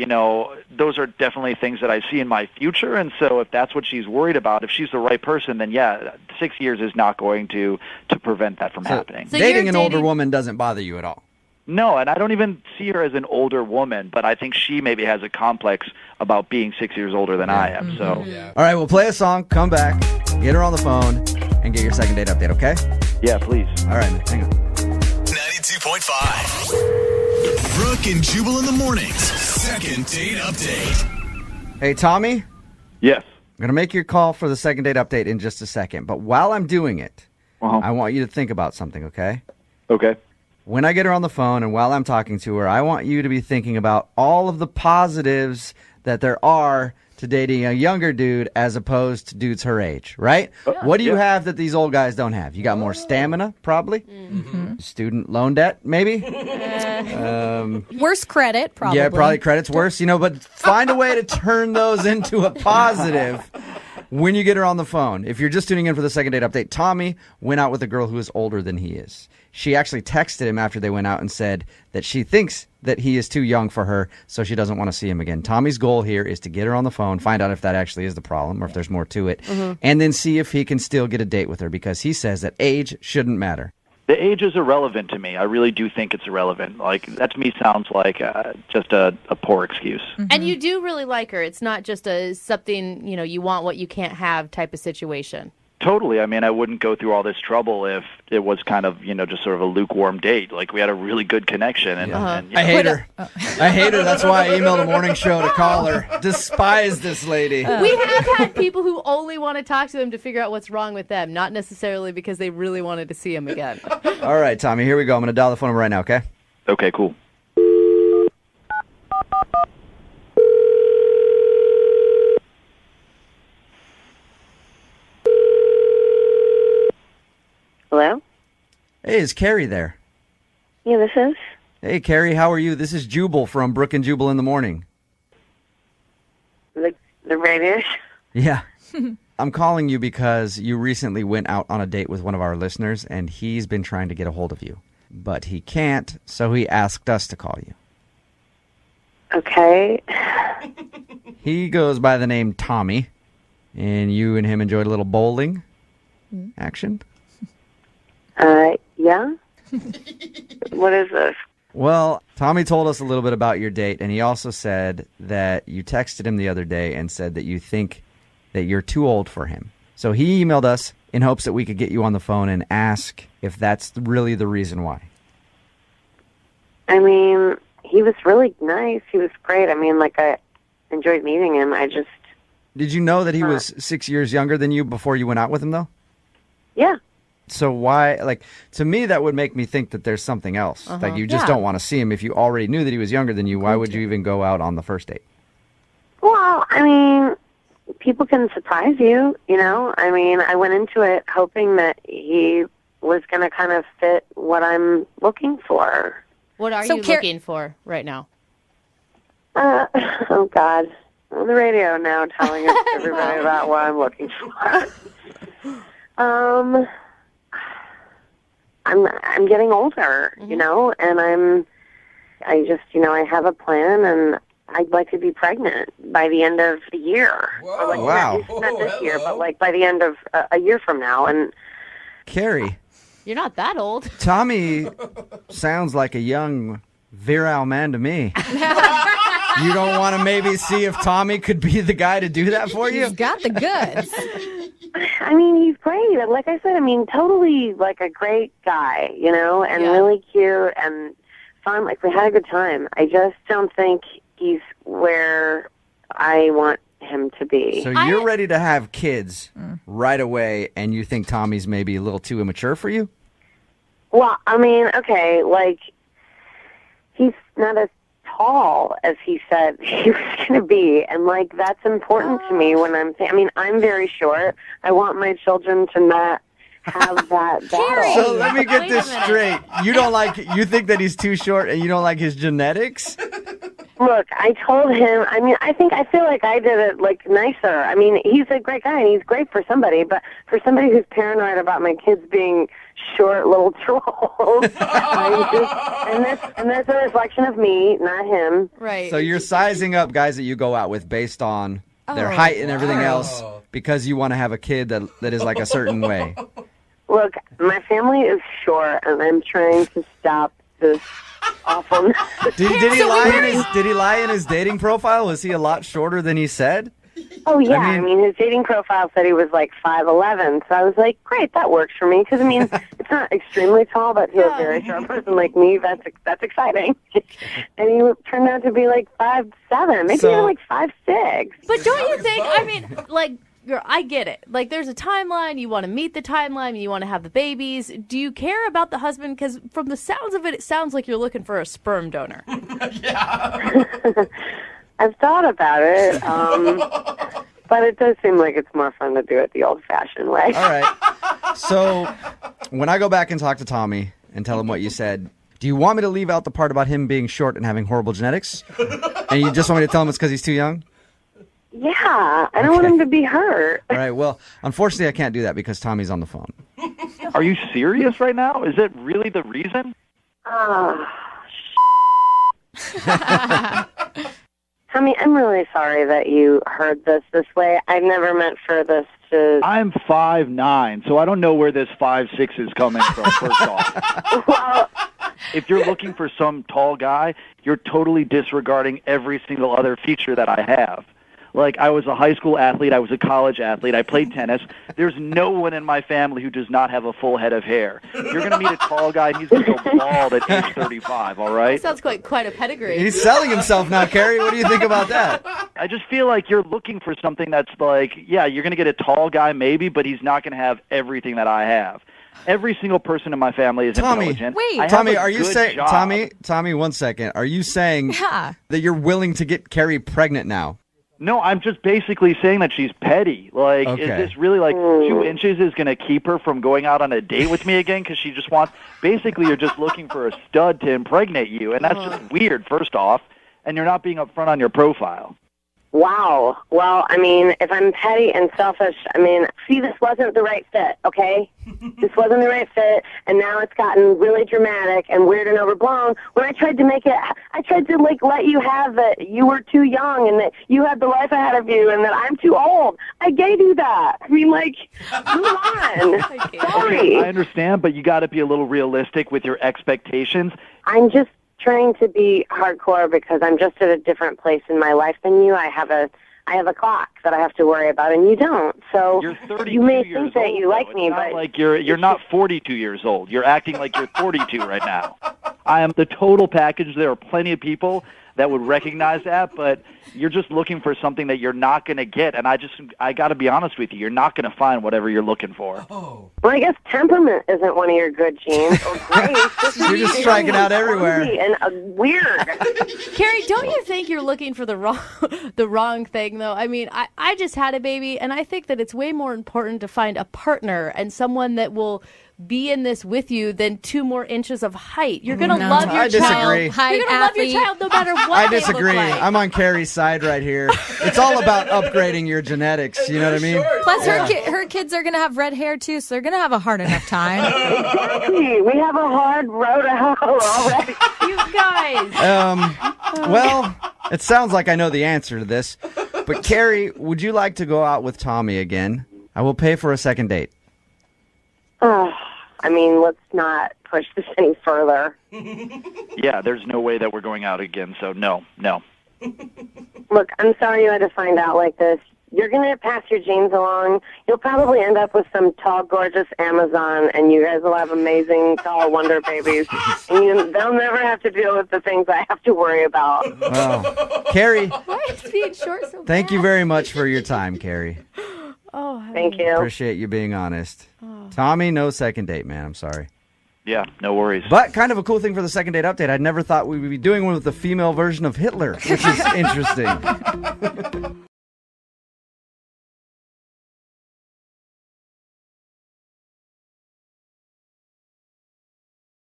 those are definitely things that I see in my future. And so if that's what she's worried about, if she's the right person, then yeah, 6 years is not going to prevent that from happening. So dating an older woman doesn't bother you at all? No, and I don't even see her as an older woman, but I think she maybe has a complex about being 6 years older than I am. So, All right, we'll play a song, come back, get her on the phone, and get your second date update, okay? Yeah, please. All right, hang on. 92.5. Brooke and Jubal in the mornings. Second date update. Hey, Tommy? Yes. I'm going to make your call for the second date update in just a second, but while I'm doing it, I want you to think about something, okay? Okay. When I get her on the phone and while I'm talking to her, I want you to be thinking about all of the positives that there are to dating a younger dude as opposed to dudes her age, right? What do you have that these old guys don't have? You got more stamina, probably? Student loan debt, maybe? Worse credit, probably. Yeah, probably credit's worse, but find a way to turn those into a positive when you get her on the phone. If you're just tuning in for the second date update, Tommy went out with a girl who is older than he is. She actually texted him after they went out and said that she thinks that he is too young for her, so she doesn't want to see him again. Tommy's goal here is to get her on the phone, find out if that actually is the problem or if there's more to it, and then see if he can still get a date with her because he says that age shouldn't matter. The age is irrelevant to me. I really do think it's irrelevant. Like, that to me sounds like just a poor excuse. And you do really like her. It's not just a something, you want what you can't have type of situation. Totally. I mean, I wouldn't go through all this trouble if it was kind of, just sort of a lukewarm date. Like, we had a really good connection. And, I hate her. I hate her. That's why I emailed a morning show to call her. Despise this lady. We have had people who only want to talk to them to figure out what's wrong with them, not necessarily because they really wanted to see him again. All right, Tommy, here we go. I'm going to dial the phone number right now, okay? Okay, cool. Hello? Hey, is Carrie there? Yeah, this is. Hey, Carrie, how are you? This is Jubal from Brooke and Jubal in the morning. The radio? Yeah. I'm calling you because you recently went out on a date with one of our listeners, and he's been trying to get a hold of you. But he can't, so he asked us to call you. Okay. He goes by the name Tommy, and you and him enjoyed a little bowling action? Yeah? What is this? Well, Tommy told us a little bit about your date, and he also said that you texted him the other day and said that you think that you're too old for him. So he emailed us in hopes that we could get you on the phone and ask if that's really the reason why. I mean, he was really nice. He was great. I mean, I enjoyed meeting him. Did you know that he was 6 years younger than you before you went out with him, though? Yeah. So why, like, to me, that would make me think that there's something else. Like, you just don't want to see him. If you already knew that he was younger than you, why would you even go out on the first date? Well, I mean, people can surprise you, you know? I mean, I went into it hoping that he was going to kind of fit what I'm looking for. What are you looking for right now? Oh, God. On the radio now telling everybody about what I'm looking for. I'm getting older, you know, and I have a plan, and I'd like to be pregnant by the end of the year. Whoa. Or like, Wow. Not this year, but like by the end of a year from now. And Carrie, You're not that old. Tommy sounds like a young, virile man to me. You don't want to maybe see if Tommy could be the guy to do that for you? He's got the goods. I mean, he's great. Like I said, I mean, totally like a great guy, you know, and really cute and fun. Like, we had a good time. I just don't think he's where I want him to be. So you're ready to have kids right away, and you think Tommy's maybe a little too immature for you? Well, I mean, okay, like, he's not as tall as he said he was going to be, and, like, that's important to me when I'm saying, I mean, I'm very short. I want my children to not have that battle. So let me get this straight. You think that he's too short and you don't like his genetics? Look, I told him, I feel like I did it, like, nicer. I mean, he's a great guy, and he's great for somebody, but for somebody who's paranoid about my kids being short little trolls, and that's a reflection of me, not him. Right. So you're sizing up guys that you go out with based on their height and everything else because you want to have a kid that is like a certain way. Look, my family is short, and I'm trying to stop this awfulness. Did he lie in his dating profile? Was he a lot shorter than he said? Oh, yeah. I mean, his dating profile said he was like 5'11", so I was like, great, that works for me. Because, I mean, it's not extremely tall, but to a very short person like me, that's exciting. And he turned out to be like 5'7", maybe even like 5'6". But don't you think, I mean, like, girl, I get it. Like, there's a timeline. You want to meet the timeline. You want to have the babies. Do you care about the husband? Because from the sounds of it, it sounds like you're looking for a sperm donor. I've thought about it, but it does seem like it's more fun to do it the old-fashioned way. All right. So when I go back and talk to Tommy and tell him what you said, do you want me to leave out the part about him being short and having horrible genetics? And you just want me to tell him it's because he's too young? Yeah, I don't want him to be hurt. All right, well, unfortunately, I can't do that because Tommy's on the phone. Are you serious right now? Is it really the reason? Tommy, I'm really sorry that you heard this way. I've never meant for this to... I'm 5'9", so I don't know where this 5'6" is coming from, first off. Well, if you're looking for some tall guy, you're totally disregarding every single other feature that I have. Like, I was a high school athlete. I was a college athlete. I played tennis. There's no one in my family who does not have a full head of hair. You're going to meet a tall guy, and he's going to go bald at age 35, all right? That sounds quite a pedigree. He's selling himself now, Carrie. What do you think about that? I just feel like you're looking for something that's like, yeah, you're going to get a tall guy maybe, but he's not going to have everything that I have. Every single person in my family is intelligent. Tommy, are you saying, Tommy, 1 second. Are you saying that you're willing to get Carrie pregnant now? No, I'm just basically saying that she's petty. Like, is this really like 2 inches is going to keep her from going out on a date with me again? Because she just wants, basically you're just looking for a stud to impregnate you. And that's just weird, first off. And you're not being upfront on your profile. Wow. Well, I mean, if I'm petty and selfish, I mean, see, this wasn't the right fit, okay? This wasn't the right fit, and now it's gotten really dramatic and weird and overblown. When I tried to make it, I tried to, like, let you have that you were too young and that you had the life ahead of you and that I'm too old. I gave you that. I mean, like, move on. Sorry. I understand, but you got to be a little realistic with your expectations. I'm just trying to be hardcore because I'm just at a different place in my life than you. I have a clock that I have to worry about, and you don't. So you're 32 you may years think that you old, like me, but like you're not 42 years old. You're acting like you're 42 right now. I am the total package. There are plenty of people that would recognize that, but you're just looking for something that you're not going to get. And I got to be honest with you, you're not going to find whatever you're looking for. Well, I guess temperament isn't one of your good genes. Or grace. You're just striking out everywhere. And weird. Carrie, don't you think you're looking for the wrong thing, though? I mean, I just had a baby, and I think that it's way more important to find a partner and someone that will be in this with you than 2 more inches of height. You're going to love your I disagree. child. You're going to love your child no matter what I they disagree. look like. I'm on Carrie's side right here. It's all about upgrading your genetics. You know what I mean? Plus, her kids are going to have red hair, too, so they're going to have a hard enough time. Exactly. We have a hard road to hoe already. You guys. Well, it sounds like I know the answer to this. But Carrie, would you like to go out with Tommy again? I will pay for a second date. I mean, let's not push this any further. Yeah, there's no way that we're going out again, so no. Look, I'm sorry you had to find out like this. You're going to pass your genes along. You'll probably end up with some tall, gorgeous Amazon, and you guys will have amazing, tall wonder babies. And they'll never have to deal with the things I have to worry about. Wow. Carrie, Why is being short so thank you very much for your time, Carrie. Oh, thank you. Appreciate you being honest. Tommy, no second date, man. I'm sorry. Yeah, no worries. But kind of a cool thing for the second date update. I never thought we would be doing one with the female version of Hitler, which is interesting.